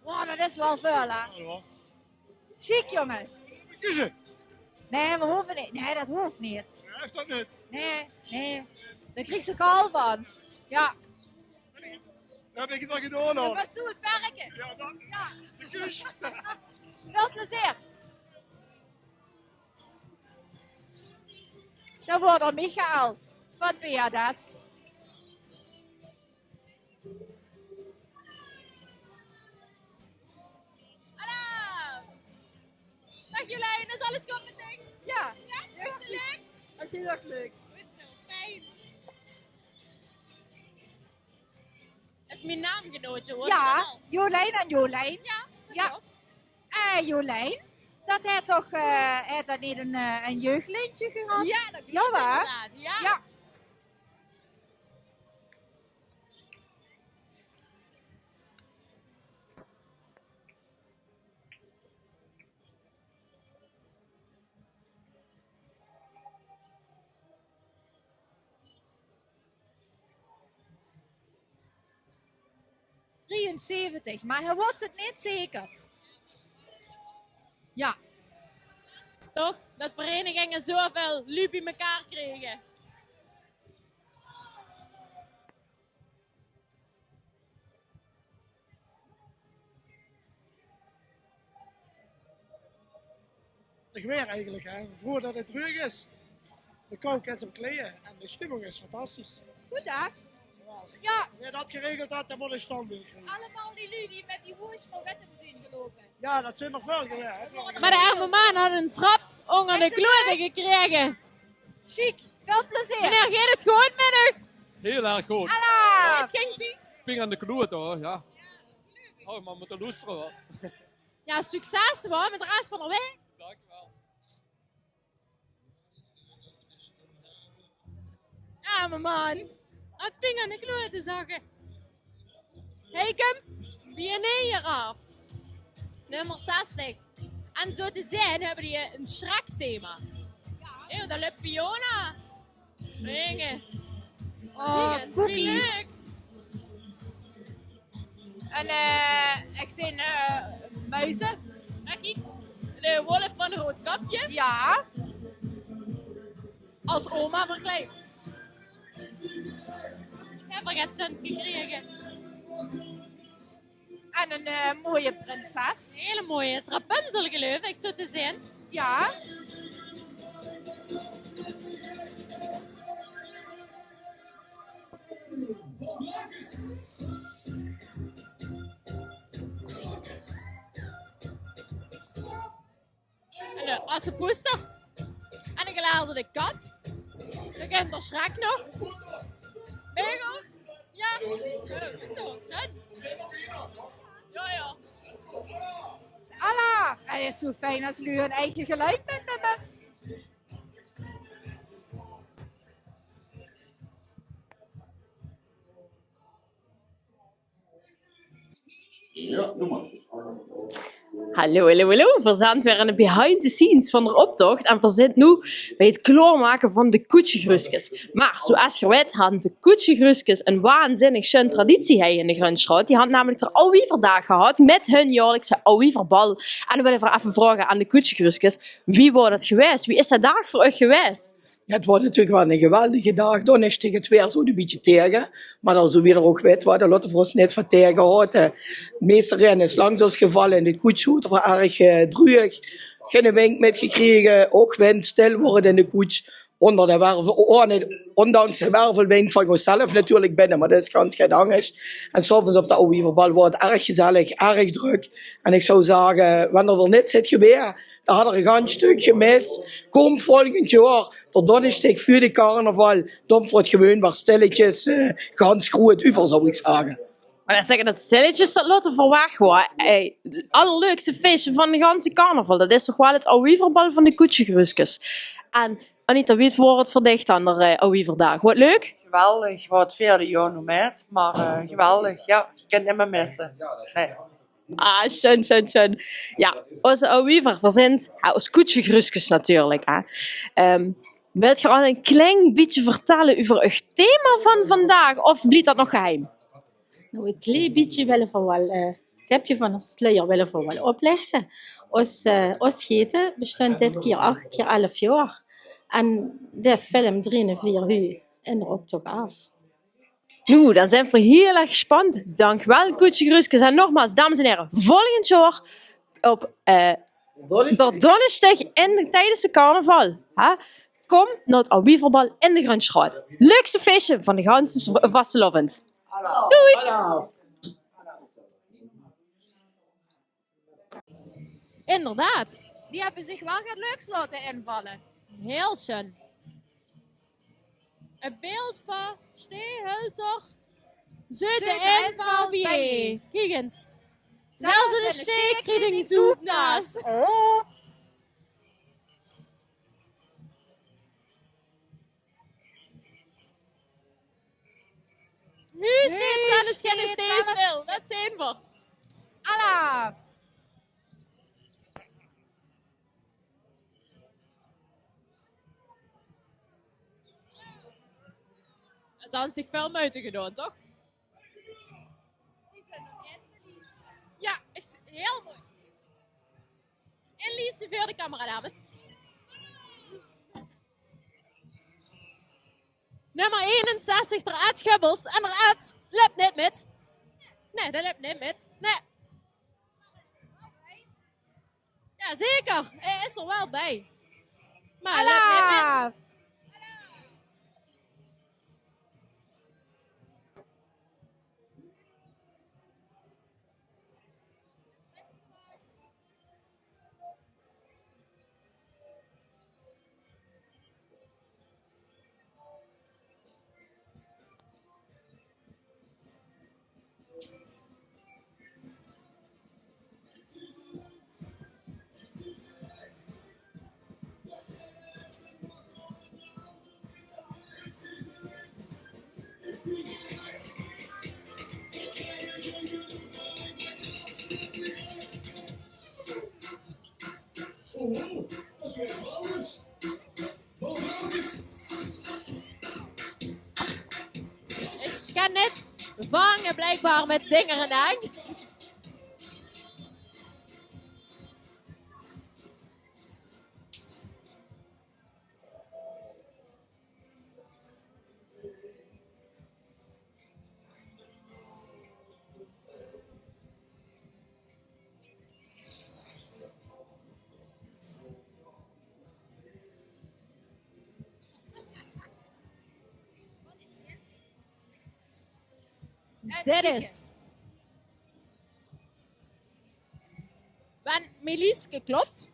Wow, dat is wel veel, hè? Chic, jongen. Kiezen. Nee, we hoeven niet. Nee, dat hoeft niet. Heeft dat niet? Nee. Daar krijg je kal van. Ja. Daar heb ik het wel gedaan al. Dat was zo het werken. Ja, dan. Ja. De kus. Veel plezier. Dan wordt er Michael van Beadas. Dag Jolijn, is alles goed met dich? Ja. Ja? Is het leuk? Het is heel erg leuk. Goed zo, fijn. Dat is mijn naamgenootje hoor. Ja, Jolijn en Jolijn. Ja. Jolijn, dat hij toch heeft dat niet een jeugdlintje gehad? Ja, dat klopt inderdaad. Ja. Maar hij was het niet zeker. Ja. Toch? Dat verenigingen zoveel lui bij elkaar kregen. Ik weer eigenlijk, hè. Voordat het terug is. De kou kan ze kleden en de stemming is fantastisch. Goed hè? Ja. Wie dat geregeld had, dan moet een standbeeld krijgen. Allemaal die lui die met die hoes voor wetten zijn gelopen. Ja, dat zijn nog veel geweest. Maar de arme man had een trap onder de kloten gekregen. Chic, veel plezier. Meneer, gaat het goed met u? Heel erg goed. Allah. Het ging Piet. Ping aan de kloot hoor, ja. Oh, maar met de luisteren hoor. Ja, succes hoor, met de rest van de week. Dankjewel. Ja, mijn man. Het ping aan de kloten zagen. Hey, Kim. BNE-raft. Nummer 60. En zo te zijn hebben die een schrekthema. Ja, dat lukt Fiona. Dingen. Oh, Dingen, cookies. leuk. En ik zie muizen. Kijk, de wolf van een rood kapje. Ja. Als oma verkleed. Ik heb er net zo'n gekregen. En een mooie prinses. Een hele mooie. Is Rapunzel geloof ik, zo te zien. Ja. En een assenpoester. En een gelazerde kat. Dan kent er Shrek nog. Beugel. Ja. Goed zo. Schön. Ja. Allah. Het is zo fijn als jullie hun eigen geluid vinden. Ja, doe maar. Hallo. We zijn weer in de behind the scenes van de optocht en we zitten nu bij het klaarmaken van de koetsjegrusjes. Maar zoals je weet hadden de koetsjegrusjes een waanzinnig schöne traditie hier in de Grunstraat. Die hadden namelijk de Alwieverdag gehad met hun jaarlijkse Alwieverbal. En dan willen we even vragen aan de koetsjegrusjes, wie was dat geweest? Wie is dat dag voor u geweest? Ja, het wordt natuurlijk wel een geweldige dag. Dan is tegen het weer zo een beetje tegen. Maar dan zo weer ook weet wat, dan laten we ons niet van tegenhouden. Het meeste rennen is langs ons gevallen in de koets. Het was erg droog. Geen wind metgekregen. Ook wind stil worden in de koets. Onder de wervel, ondanks de wervelwind van onszelf natuurlijk binnen, maar dat is ganz geen angst. En s'avonds op de Alwieverbal wordt het erg gezellig, erg druk. En ik zou zeggen, wanneer er niet zit geweest, dan had er een ganz stuk gemist. Kom volgend jaar, de donderdag voor de carnaval, dan wordt gewoon weer stilletjes, ganz groot uver zou ik zeggen. Maar dat zeggen dat stilletjes dat laten verwacht worden. Het allerleukste feestje van de ganse carnaval, dat is toch wel het Alwieverbal van de koetsjegrusjes. En Anita, wie wordt het verdicht aan de Alwieverdag? Wat leuk? Geweldig, wat vierde jaar nog met, maar geweldig, ja, je kunt niet meer missen. Nee. Ah, schön. Ja, onze Alwiever verzint, ons koetsjegrusjes natuurlijk. Wilt je al een klein beetje vertellen over het thema van vandaag, of blijft dat nog geheim? Nou, een klein beetje willen we wel het tipje van een sluier willen we wel oplichten. Ons geten bestond dit keer 8 keer 11 jaar. En de film 3 en 4 uur in de optocht af. Nu, dan zijn we heel erg gespannen. Dank wel, koetsjegrusjes. En nogmaals, dames en heren, volgend jaar op donderdag tijdens de carnaval. Kom naar het Alwieverbal in de Grunstraat. Leukste feestje van de ganse vastelovend. Doei! Inderdaad. Die hebben zich wel het leuks laten invallen. Heel schön. Een beeld van Steehulter. Zuid inval bij. Kijk eens. Zelfs in de steek kreeg ik zoep naast. Oh. Nu steeds aan de schenne stil. Dat zijn we. Allah. Ze hadden zich veel moeite gedaan, toch? Ja, heel mooi. En Lies, voor de camera, dames. Nummer 61, eruit Gubbels. En eruit loopt niet met. Nee, dat loopt niet met. Nee. Ja, zeker. Hij is er wel bij. Maar hij loopt niet met. blijkbaar met dingen en eng. Dit is. Wenn Melieske klopt,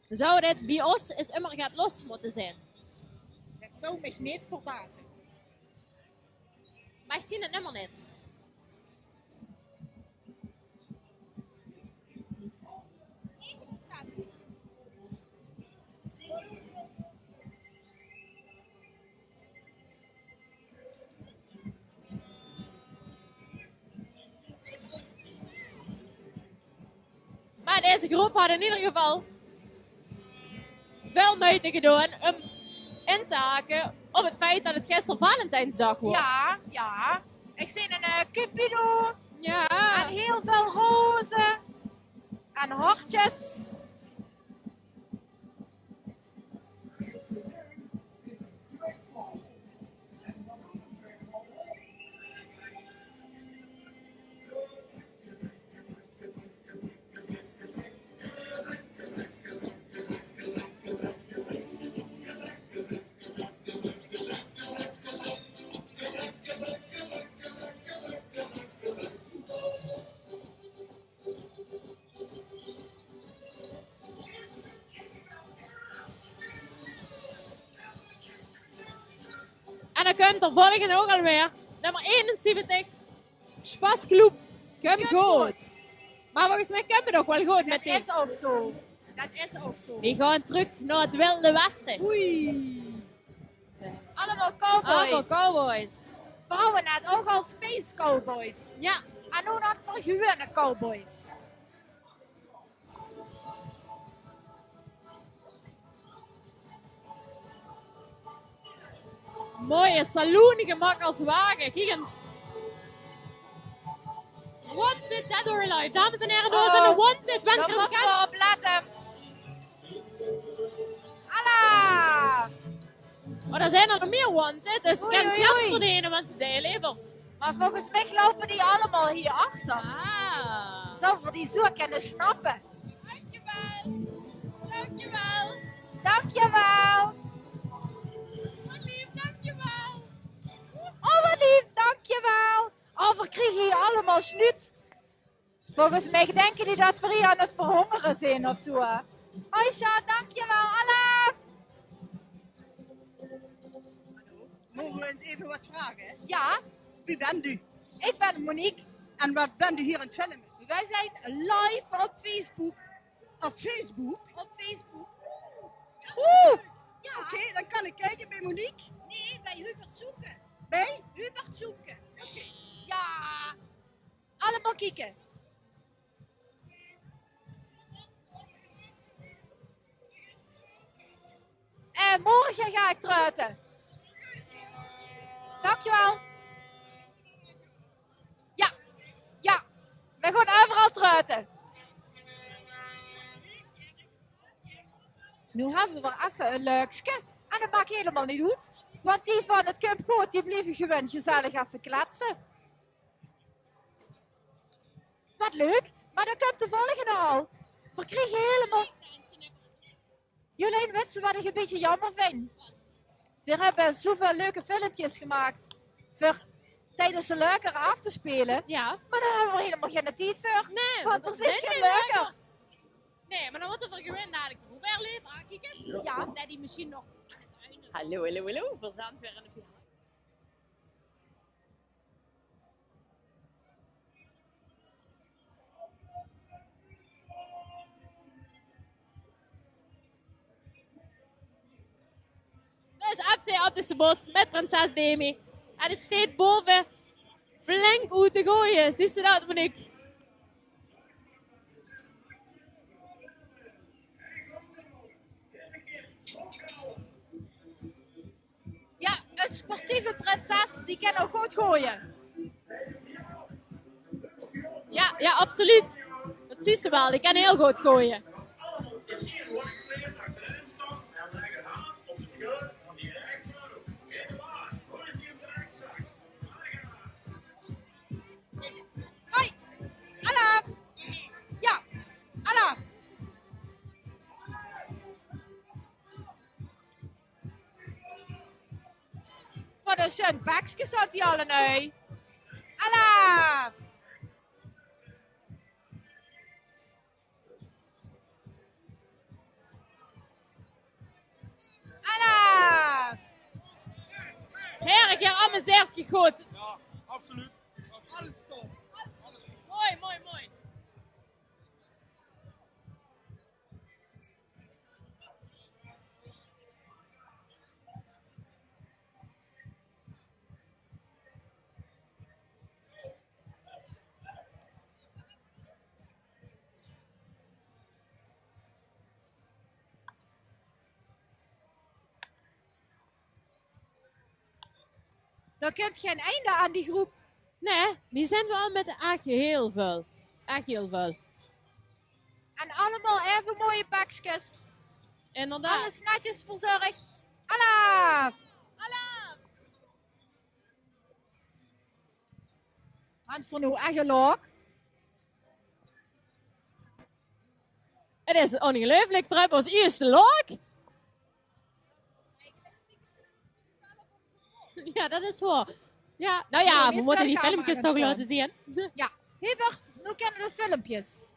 zou dit bij ons is immer gaat los moeten zijn. Dat zou mij niet verbazen. Maar ik zie het nummer niet. Maar deze groep had in ieder geval veel moeite gedaan om in te haken op het feit dat het gisteren Valentijnsdag was. Ja. Ik zie een cupido. Ja. En heel veel rozen. En hartjes. En dan komt er volgende ook alweer. Nummer 71. Spasclub. Kom goed. Maar volgens mij komt het ook wel goed met die. Dat is ook zo. Dat is ook zo. Die gaan terug naar het Wilde Westen. Oei. Allemaal cowboys. Allemaal cowboys. Vrouwen net ook al space cowboys. Ja. En nu dat verhuurde cowboys. Mooie saloongemak als wagen. Kijk eens. Wanted, Dead or Alive. Dames en heren, we zijn de Wanted. Bent Daar je moeten we bekend? op letten. Allah! Maar er zijn er nog meer Wanted, dus Oei, kent oei, geld oei. verdienen, want ze zijn levers. Maar volgens mij lopen die allemaal hier achter. Ah. Zo voor die zo kunnen snappen. Dankjewel. Dankjewel. Dankjewel. Wat lief, dankjewel. Oh, wat lief, dankjewel. Oh, we krijgen hier allemaal snuts. Volgens mij denken die dat we hier aan het verhongeren zijn of zo. Aisha, dankjewel. Allah. Mogen we even wat vragen? Ja. Wie bent u? Ik ben Monique. En wat bent u hier aan het filmen? Wij zijn live op Facebook. Op Facebook? Op Facebook. Oeh! Ja. Oké, dan kan ik kijken bij Monique. Nee, bij Hubert Zoeken. Bij? Hubert Zoeken. Oké. Ja. Allemaal kijken. En morgen ga ik truiten. Dankjewel. Ja. Ja. We gaan overal truiten. Nu hebben we weer even een leukske. En dat maakt helemaal niet goed. Want die van het Camp Goed, die blijven gewoon gezellig even kletsen. Wat leuk. Maar dan komt de volgende al. We krijgen helemaal... Jolijn, weet je wat ik een beetje jammer vind? We hebben zoveel leuke filmpjes gemaakt. Voor tijdens de leuker af te spelen. Ja. Maar daar hebben we helemaal geen tijd voor. Nee, want er dat zit is geen niet leuker. Nee, maar dan moeten we gewoon dadelijk de Robert even aankijken. Ja. Of dat die misschien nog... Hallo, hallo, hallo. Verzand weer in de behind. Dus op de bos met prinses Demi. En het staat boven flink uit te gooien. Zie je dat, Monique? Ja, een sportieve prinses, die kan ook goed gooien. Ja, absoluut. Dat zie ze wel. Die kan heel goed gooien. Hoi, Alaf. Ja, Alaf. Wat een schön bakje zat die alle nu. Alaf. Alaf. Herk, je amuseert je goed. Ja, absoluut. Alles top. Mooi, mooi, mooi. Er komt geen einde aan die groep. Nee, die zijn wel met echt heel veel. Echt heel veel. En allemaal even mooie pakjes. Inderdaad. Alles netjes verzorgd. Alaf. Alaf. Want voor nu echt leuk. Het is ongelooflijk voor ons eerste leuk. Ja, dat is waar. Ja, nou ja, we moeten die filmpjes toch laten zien. Ja, Hubert, nu kennen de filmpjes.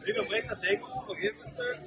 Wie brengt dat ding op? Vergeet een stuk.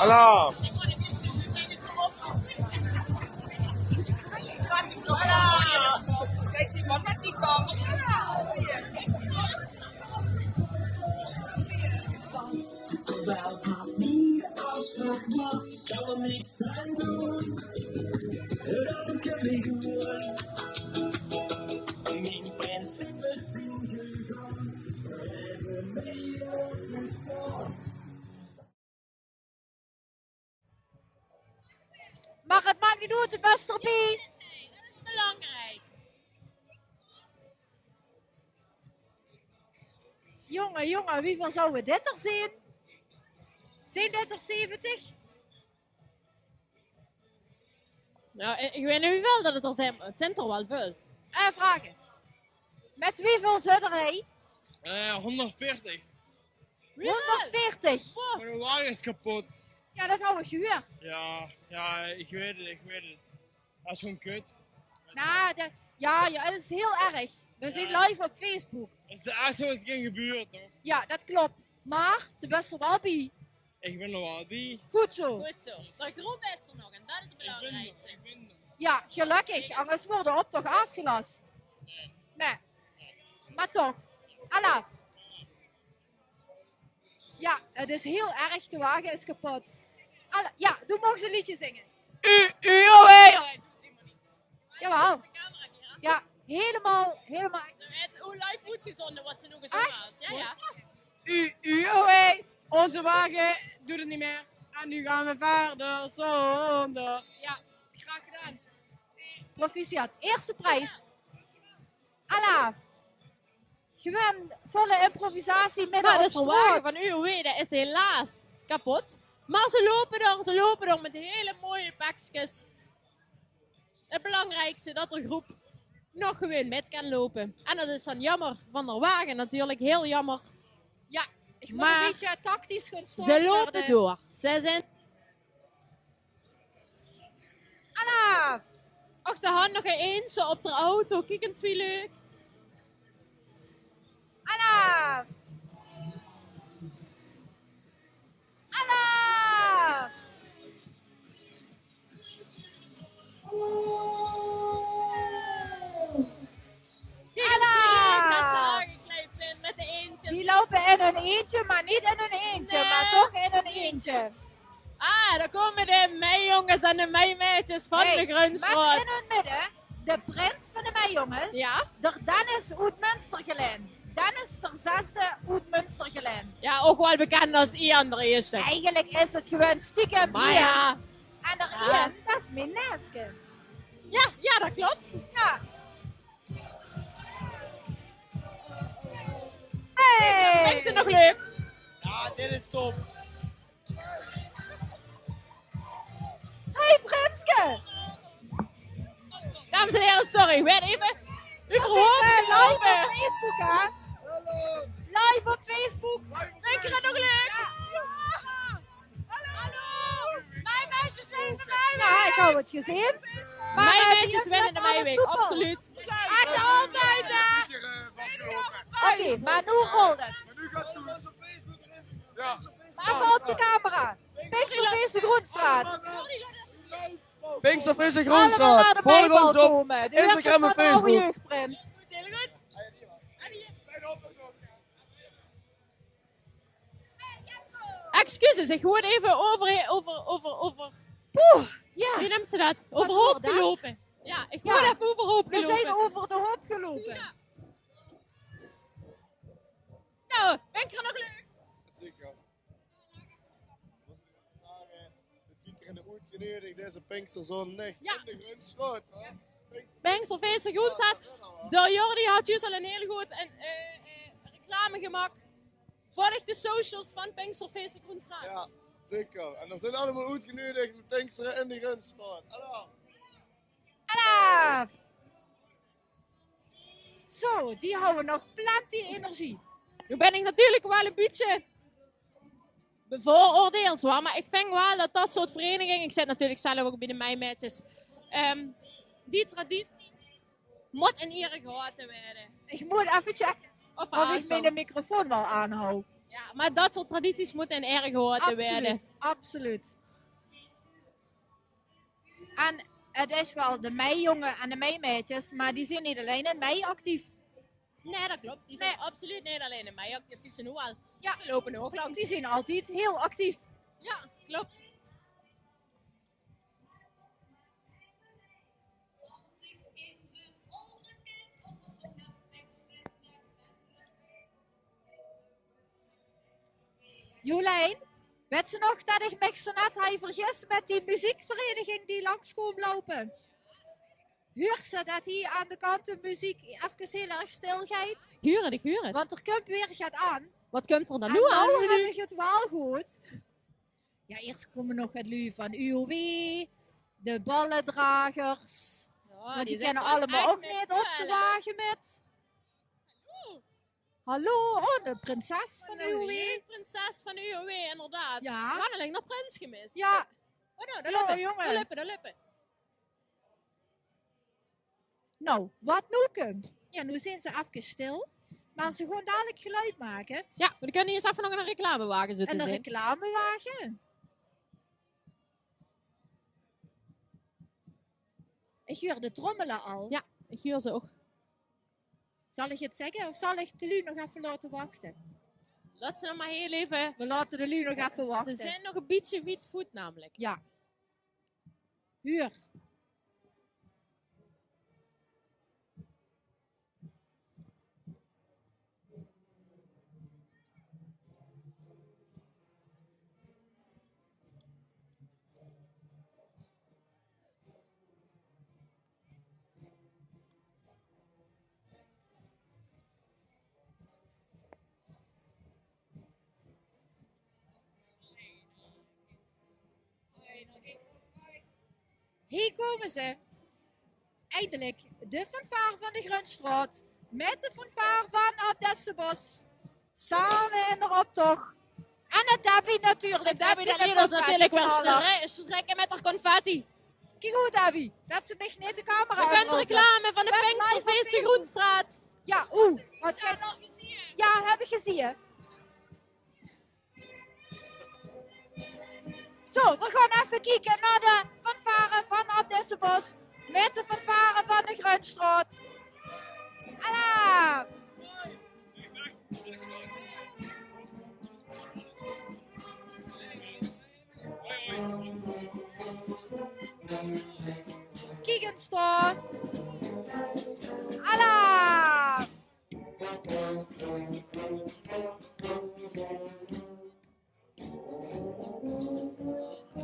Alarm! Maar het maakt niet uit, Mr. B. Nee, dat is belangrijk. Jongen, wieveel zouden dit er zijn? Zijn dit er 70? Nou, ik weet nu wel dat het er zijn, maar het zijn er wel veel. Vragen. Met wieveel zit er hij? 140. 140? Mijn wagen is kapot. Ja, dat hebben we gehoord. Ja, ik weet het. Dat is gewoon kut. Nou, ja, het is heel erg. We zijn live op Facebook. Dat is de eerste wat er gebeurt, toch? Ja, dat klopt. Maar de best er wel bij. Ik ben er wel bij. Goed zo. Goed zo. De groep is er nog en dat is het belangrijkste. Ik ben er. Ja, gelukkig. Anders wordt de optocht afgelast. Nee. Maar toch. Allah. Ja, het is heel erg. De wagen is kapot. Allah. Ja, doe mogen ze een liedje zingen. Jawel. Ja, helemaal. Hoe live uitgezonden wordt ze nog eens opgehaald. Ja. Onze wagen doet het niet meer. En nu gaan we verder zonder. Ja, graag gedaan. Proficiat. Eerste prijs. Allah. Gewoon volle improvisatie midden Maar op de de wagen straat. van UOW is helaas kapot. Maar ze lopen er met hele mooie pakjes. Het belangrijkste dat de groep nog gewoon met kan lopen. En dat is dan jammer van de wagen natuurlijk, heel jammer. Ja, ik moet Maar een beetje tactisch gaan staan. ze lopen door. Ze zijn... Allah! Och, ze had nog eentje op de auto. Kijk eens wie leuk. Allah! Allah! Kijk eens wie leuk dat ze aangekleed zijn met de eentjes. Die lopen in een eentje, maar niet in een eentje, Nee. maar toch in een eentje. Ah, daar komen de meijongens en de meimeisjes van de Met Grunstraat. in hun midden de prins van de meijongen. Ja. De Dennis uit Münstergelen. Dennis de zesde uit Münstergelen. Ja, ook wel bekend als Ian Driessen. Eigenlijk is het gewoon stiekem Maar Ian. ja. En de Ja. Ian, dat is mijn neefje. Ja, dat klopt. Ja. Hey! Vind je nog leuk? Ja, dit is top. Hey Prinske! Dames en heren, sorry. Weet even. U We verhoogd zijn live op lopen. Facebook, hè? Live op Facebook. Vind je dat nog leuk? Hallo! Mijn meisjes winnen de Meiweek! Ja, ik heb het gezien. Mijn meisjes winnen de Meiweek, absoluut. En altijd, hè? Oké, maar nu rolt het. Ja. Even op de camera. Pinksterfeest de Groenstraat. Pinksterfeest de Allemaal Groenstraat. naar de Volg bijbal ons op komen. De Instagram en eerste van de oude Facebook. jeugdprins. Excuses, ik word even over... Poeh, ja. Wie noemt ze dat? Wat Overhoop voor dat? gelopen. Ja, ik word Ja. even overhoop We gelopen. zijn over de hoop gelopen. Ja. Nou, ben ik er nog leuk? Zeker. Het in de uitgenodigd deze Pinksterzondag Ja. in de Grunstraat. Pinksterfeest de Groenstraat. De Jordi had juist al een heel goed reclame gemaakt. Volg de socials van Pinksterfeest de Groenstraat. Ja, zeker. En er zijn allemaal uitgenodigd met Pinksteren in de Grunstraat. Hallo. Allah! Zo, die houden nog plenty energie. Nu ben ik natuurlijk wel een beetje bevooroordeeld, hoor. Maar ik vind wel dat dat soort verenigingen... Ik zit natuurlijk zelf ook bij de meimatches. Die traditie moet in ere gehouden worden. Ik moet even checken Of of ik mijn microfoon wel aanhoud. Ja, maar dat soort tradities moeten in ere gehouden werden. Absoluut. En het is wel de meijongen en de meimeisjes, maar die zijn niet alleen in mei actief. Nee, dat klopt. Die zijn absoluut niet alleen in mei. Dat is ze nu al. Ja. Ze lopen nu ook langs. Die zijn altijd heel actief. Ja, klopt. Jolijn, weet ze nog dat ik me zo net had vergist met die muziekvereniging die langs komt lopen? Huur ze dat hier aan de kant de muziek even heel erg stil gaat? Ik huur het. Want er komt weer gaat aan. Wat komt er dan En nu aan? nou heb ik het wel goed. Ja, eerst komen nog het lui van UOW, de ballendragers. Ja, want die zijn kennen wel allemaal echt ook met niet op te wagen met. Hallo, oh, de prinses van UOW. De prinses van UOW, inderdaad. Ja. We alleen nog prins gemist. Ja. Oh, nou, dat Ja, lukken. jongen. Dat lukken. Nou, wat nu komt? Ja, nu zijn ze even stil. Maar ze gewoon dadelijk geluid maken. Ja, maar dan kunnen hier eens even nog een reclamewagen zitten En een zijn. reclamewagen. Ik hoor de trommelen al. Ja, ik hoor ze ook. Zal ik het zeggen of zal ik de Lu nog even laten wachten? Laat ze nog maar heel even. We laten de Lu nog even wachten. Ze zijn nog een beetje wietvoet namelijk. Ja. Huur. Hier komen ze. Eindelijk de fanfare van de Grunstraat. Met de fanfare van Abdessenbos. Samen in de optocht. En het Debbie natuurlijk. De Debbie dat leert ons natuurlijk wel strekken met haar confetti. Kijk goed, Debbie. Dat ze mich niet de camera Je kunt reclame van de Pinksterfeest de Groenstraat. Ja, wat gaat... Ja, heb ik gezien. Zo, we gaan even kijken naar de fanfare van Abdessenbos. Met de fanfare van de Grunstraat. Alla! Kijk eens daar. Alla!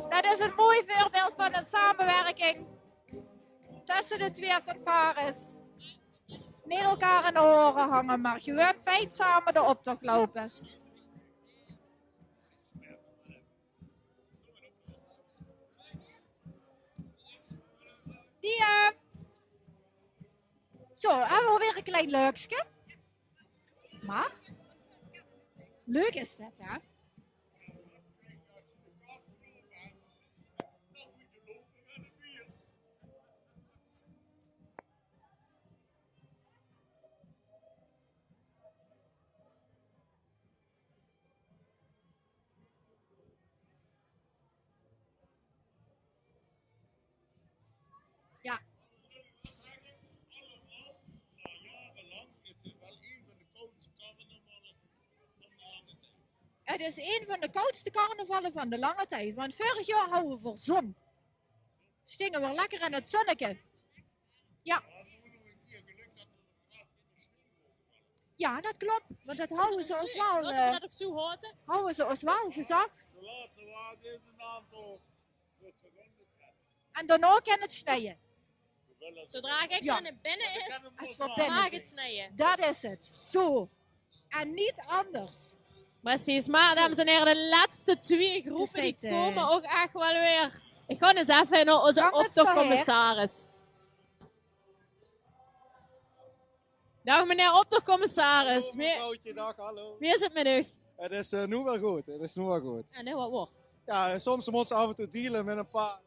Dat is een mooi voorbeeld van een samenwerking tussen de twee fanfares. Niet elkaar in de oren hangen, maar gewoon feit samen de optocht lopen. Zo, hebben we weer een klein leukske. Maar, leuk is het, hè? Ja. Het is een van de koudste carnavallen van de lange tijd. Want vorig jaar houden we voor zon. Stingen we lekker in het zonnetje. Ja. Ja, dat klopt. Want dat houden ze ons wel... dat ook zo hoort. Houden ze ons wel gezag. De laatste wagen is een aantal. En daarna kan het snijden. Zodra ik Ja. binnen is, Als we mag binnen ik zijn. het snijden. Dat is het. Zo. En niet anders. Precies, maar dames en heren, de laatste twee groepen die komen ook echt wel weer. Ik ga eens even naar onze optochtcommissaris. Dag meneer optochtcommissaris. Hallo mevrouwtje, dag, hallo. Wie is het met u? Het is nu wel goed, het is nu wel goed. En nu wat wordt? Ja, soms moeten ze af en toe dealen met een paar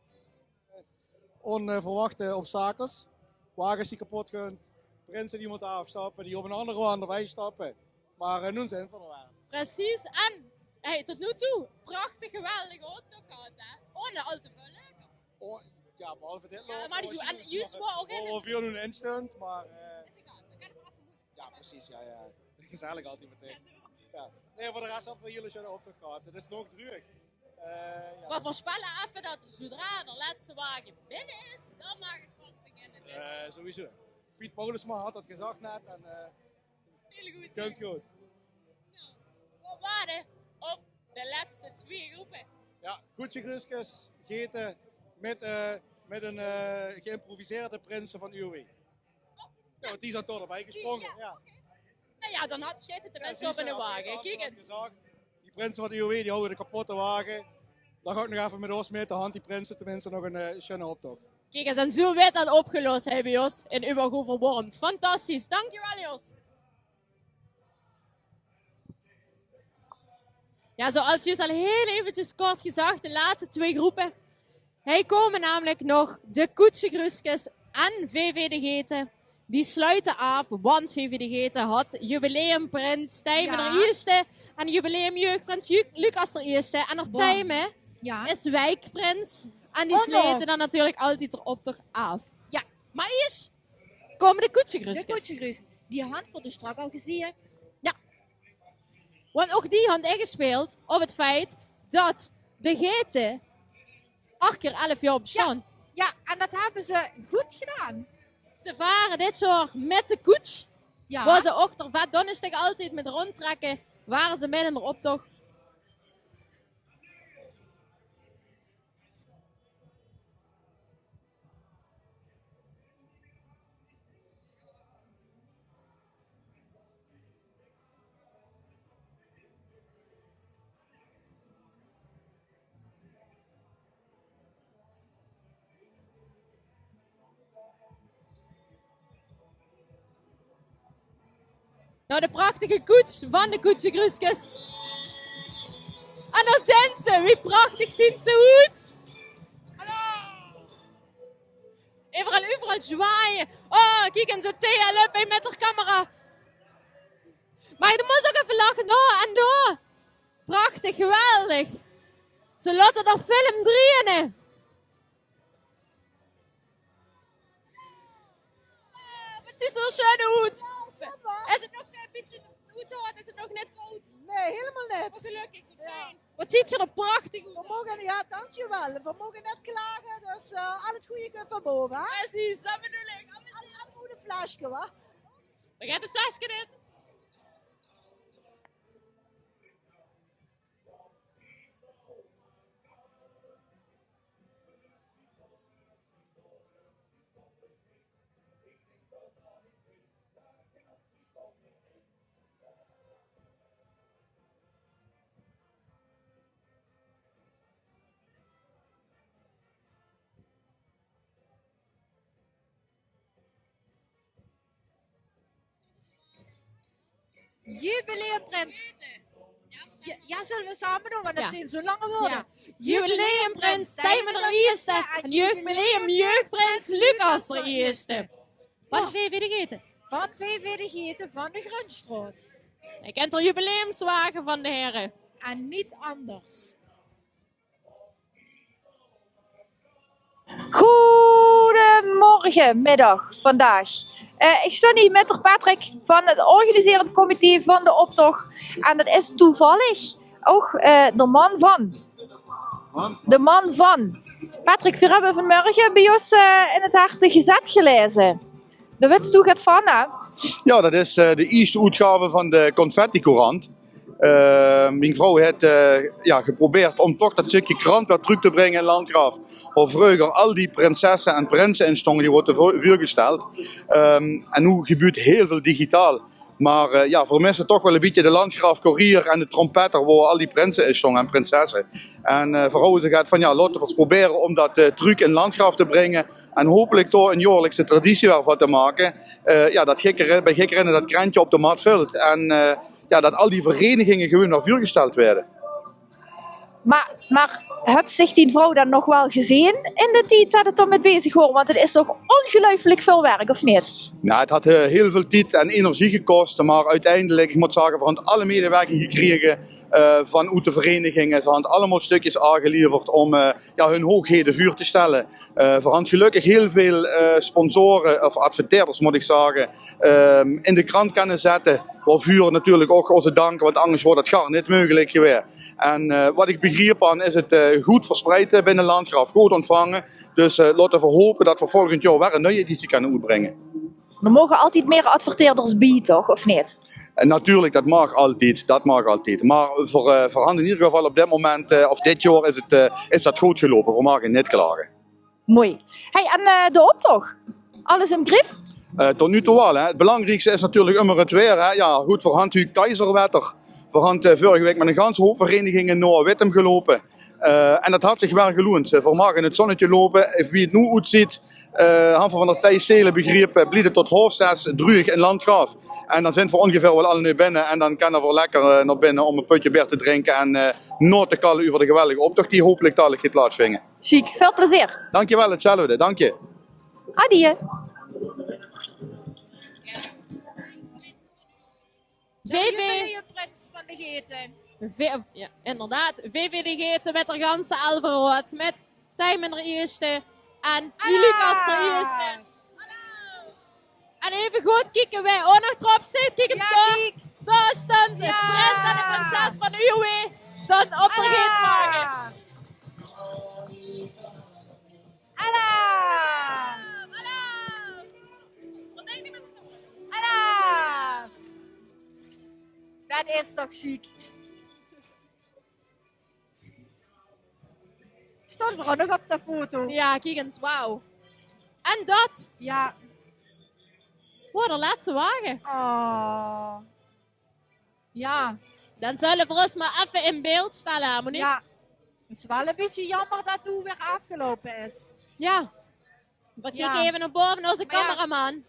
onverwachte obstakels. Wagens die kapot gaan, prinsen die moeten afstappen, die op een andere weg stappen. Maar nu zijn we er wel. Precies. En hey, tot nu toe, prachtig geweldige optocht gehad, hè? Ohne al te veel leuke. Oh, ja, behalve dit Ja, lopen. maar die en juist was ook in Of het... veel doen instant, maar... Is egal, we kunnen het even moeten. Ja, precies, ja. Gezellig altijd meteen. Ja. Nee, voor de rest hebben we jullie zo'n optocht gehad. Het is nog druk. We voorspellen even dat zodra de laatste wagen binnen is, dan mag het pas beginnen. Sowieso. Piet Paulusma had dat gezegd net en Heel goed. komt goed. We wachten op de laatste 2 groepen. Ja, goedje grusjes, gegeten met een geïmproviseerde prinsen van UW. Ja, want die zijn toch erbij gesprongen. Ja. Nou ja, dan zitten de mensen op in de wagen. Kijk eens. Die prinsen van de UW die houden de kapotte wagen. Dan ga ik nog even met ons mee te hand, die prinsen tenminste nog een schöne optocht. Kijk eens, en zo werd dat opgelost hebben, Jos, in Überhoven Worms. Fantastisch, dankjewel, Jos. Ja, zoals Jos al heel eventjes kort gezegd, de laatste 2 groepen. Hij komen namelijk nog de Koetsengrusjes en VV de Geten. Die sluiten af, want VV de Geten had jubileumprins Tijmen de Eerste en jubileumjeugdprins Lucas de Eerste. En er Tijmen is wijkprins. En die sleten dan natuurlijk altijd erop toch af. Ja, maar eerst komen de Koetsengrusjes. De Koetsengrus. Die hand voor de strak al gezien. Ja. Want ook die hand ingespeeld op het feit dat de Geten 8 keer 11 jaar bestaan. Ja, en dat hebben ze goed gedaan. Ze varen dit jaar met de koets. Ja. Waar ze ook er vet donderdag altijd met rondtrekken, waren ze midden in de optocht. Nou, de prachtige koets van de Koetsengrusjes. En daar zijn ze. Wie prachtig zien ze uit. Overal zwaaien. Oh, kijk eens, de TL bij met de camera. Maar je moet ook even lachen. Oh, en daar. Prachtig, geweldig. Ze laten er film drieën. Het ziet er schön uit. Is het nog een beetje uit? Is het nog net koud? Nee, helemaal net. Oh, gelukkig, fijn. Wat ziet je er prachtig uit. We mogen, ja, dankjewel. We mogen net klagen, dus al het goede komt van boven. Hè? Precies, dat bedoel ik. Een goede flesje, hoor. We gaan het flesje in. Jubileumprins. Ja, zullen we samen doen, want dat zijn zo lange woorden. Ja. Jubileumprins Tijmen de Eerste en jubileumjeugdprins Lucas de Eerste. Van VV de Geten. Van VV de Geten van de Grunstraat. Je kent de jubileumswagen van de heren. En niet anders. Goedemorgen, middag, vandaag. Ik sta hier met de Patrick van het organiserend comité van de optocht. En dat is toevallig ook de man van. De man van. Patrick, we hebben vanmorgen bij ons in het harte gezet gelezen. De witstoe gaat van, hè? Ja, dat is de eerste uitgave van de Confetti-courant. Mijn vrouw heeft geprobeerd om toch dat stukje krant weer terug te brengen in Landgraaf. Waar vroeger al die prinsessen en prinsen in stonden, die worden voorgesteld. En nu gebeurt heel veel digitaal. Maar voor mensen toch wel een beetje de Landgraaf Courier en de trompetter waar al die prinsen in stonden en prinsessen. En voor ze gaat van laten we eens proberen om dat terug in Landgraaf te brengen. En hopelijk toch een jaarlijkse traditie waarvan te maken. Dat bij Gikkeren dat krantje op de mat vult. En dat al die verenigingen gewoon naar vuur gesteld werden. Maar Heb zich die vrouw dan nog wel gezien in de tijd dat het er met bezig hoort? Want het is toch ongelooflijk veel werk, of niet? Nou, het had heel veel tijd en energie gekost, maar uiteindelijk, ik moet zeggen, we hebben alle medewerking gekregen vanuit de verenigingen. Ze hebben allemaal stukjes aangeleverd om hun hoogheden vuur te stellen. We hebben gelukkig heel veel sponsoren, of adverteerders moet ik zeggen, in de krant kunnen zetten. Waarvoor natuurlijk ook onze danken, want anders wordt het gar niet mogelijk geweest. En wat ik begreep aan is het goed verspreid binnen Landgraaf, goed ontvangen. Dus laten we hopen dat we volgend jaar weer een nieuwe editie kunnen uitbrengen. Er mogen altijd meer adverteerders bij, toch? Of niet? En natuurlijk, dat mag altijd. Maar voor in ieder geval op dit moment, of dit jaar, is dat goed gelopen. We mogen niet klagen. Mooi. Hey, en de optocht? Alles in grif? Tot nu toe wel. Hè. Het belangrijkste is natuurlijk immer het weer. Hè. Ja, goed, voor Handhuik Keiserwetter. We hebben vorige week met een ganse hoop verenigingen naar Wittem gelopen. En dat had zich wel geloond. We mogen in het zonnetje lopen. Wie het nu uitziet, hebben we van de Thijselen begrepen, blijven tot 5:30 druig in Landgraaf. En dan zijn we ongeveer wel alle nu binnen. En dan kunnen we lekker naar binnen om een putje bier te drinken. En na te kallen over de geweldige optocht die hopelijk dadelijk gaat plaatsvinden. Chic, veel plezier. Dankjewel, hetzelfde. Dank je. Adie. Prins van de Geten. Ja, inderdaad. VV de Geten met de ganse Alverhoed. Met Tijmen de eerste. En Lucas de eerste. En even goed kijken wij ook nog erop zitten. Kijk het zo. Daar stond de prins en de prinses van Uwe. Stond op de geetwagen. Dat is toch chic. Stond er ook nog op de foto. Ja, kijk eens, wauw. En dat? Ja. Voor de laatste wagen. Oh. Ja. Dan zullen we ons maar even in beeld stellen, Monique. Ja. Het is wel een beetje jammer dat het nu weer afgelopen is. Ja. We kijken even naar boven naar onze cameraman.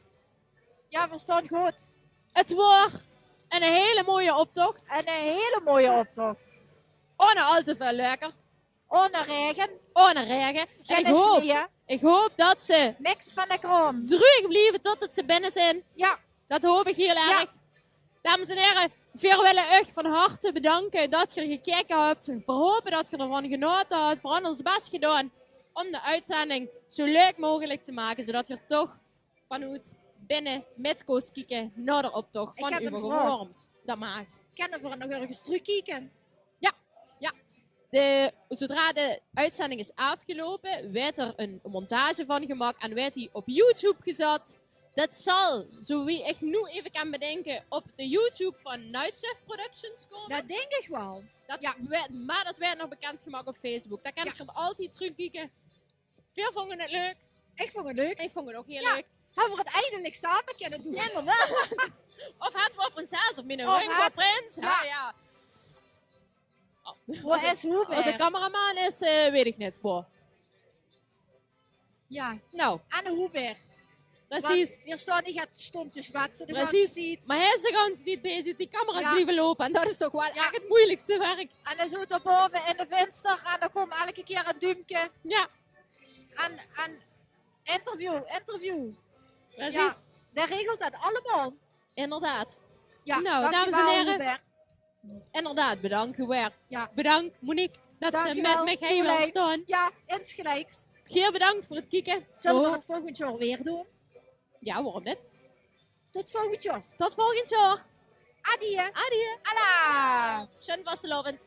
Ja, we staan goed. Het wordt een hele mooie optocht. En een hele mooie optocht. Ohne al te veel lekker. Ohne regen. Ohne regen. En ik hoop dat ze niks van de grond terug blijven totdat ze binnen zijn. Ja. Dat hoop ik heel erg. Dames en heren, we willen echt van harte bedanken dat je gekeken hebt. We hopen dat je ervan genoten hebt. Voor ons best gedaan om de uitzending zo leuk mogelijk te maken. Zodat je toch vanuit binnen met koos kijken naar de optocht van Uwe Worms. Dat mag. Kunnen we nog ergens terugkijken? Ja. Zodra de uitzending is afgelopen, werd er een montage van gemaakt en werd die op YouTube gezet. Dat zal, zo wie ik nu even kan bedenken, op de YouTube van Nightchef Productions komen. Dat denk ik wel. Maar dat werd nog bekendgemaakt op Facebook. Daar kan ik er altijd terugkijken. Veel vonden het leuk. Ik vond het leuk. Ik vond het ook heel leuk. Hebben we het eindelijk samen kunnen doen? Ja, inderdaad. Of hadden we prinses of mijn ring prins. Ja. Waar is Hubert? Onze cameraman is, weet ik niet. Boah. Ja. Nou. En Hubert. Precies. We staan niet stom te schwatsen. Precies. Maar hij is de ganse tijd bezig. Die camera's blijven lopen. En dat is toch wel echt het moeilijkste werk. En dan zit er boven in de venster. En dan komt elke keer een duimpje. Ja. En interview. Precies. Ja, dat regelt dat allemaal. Inderdaad. Ja, nou, dames en heren. Hubert. Inderdaad, bedankt Hubert. Ja. Bedankt Monique dat ze met mij hier wil staan. Ja, insgelijks. Heel bedankt voor het kijken. Zullen we het volgend jaar weer doen? Ja, waarom niet? Tot volgend jaar. Tot volgend jaar. Adie. Adie. Allah. Schön was lovend.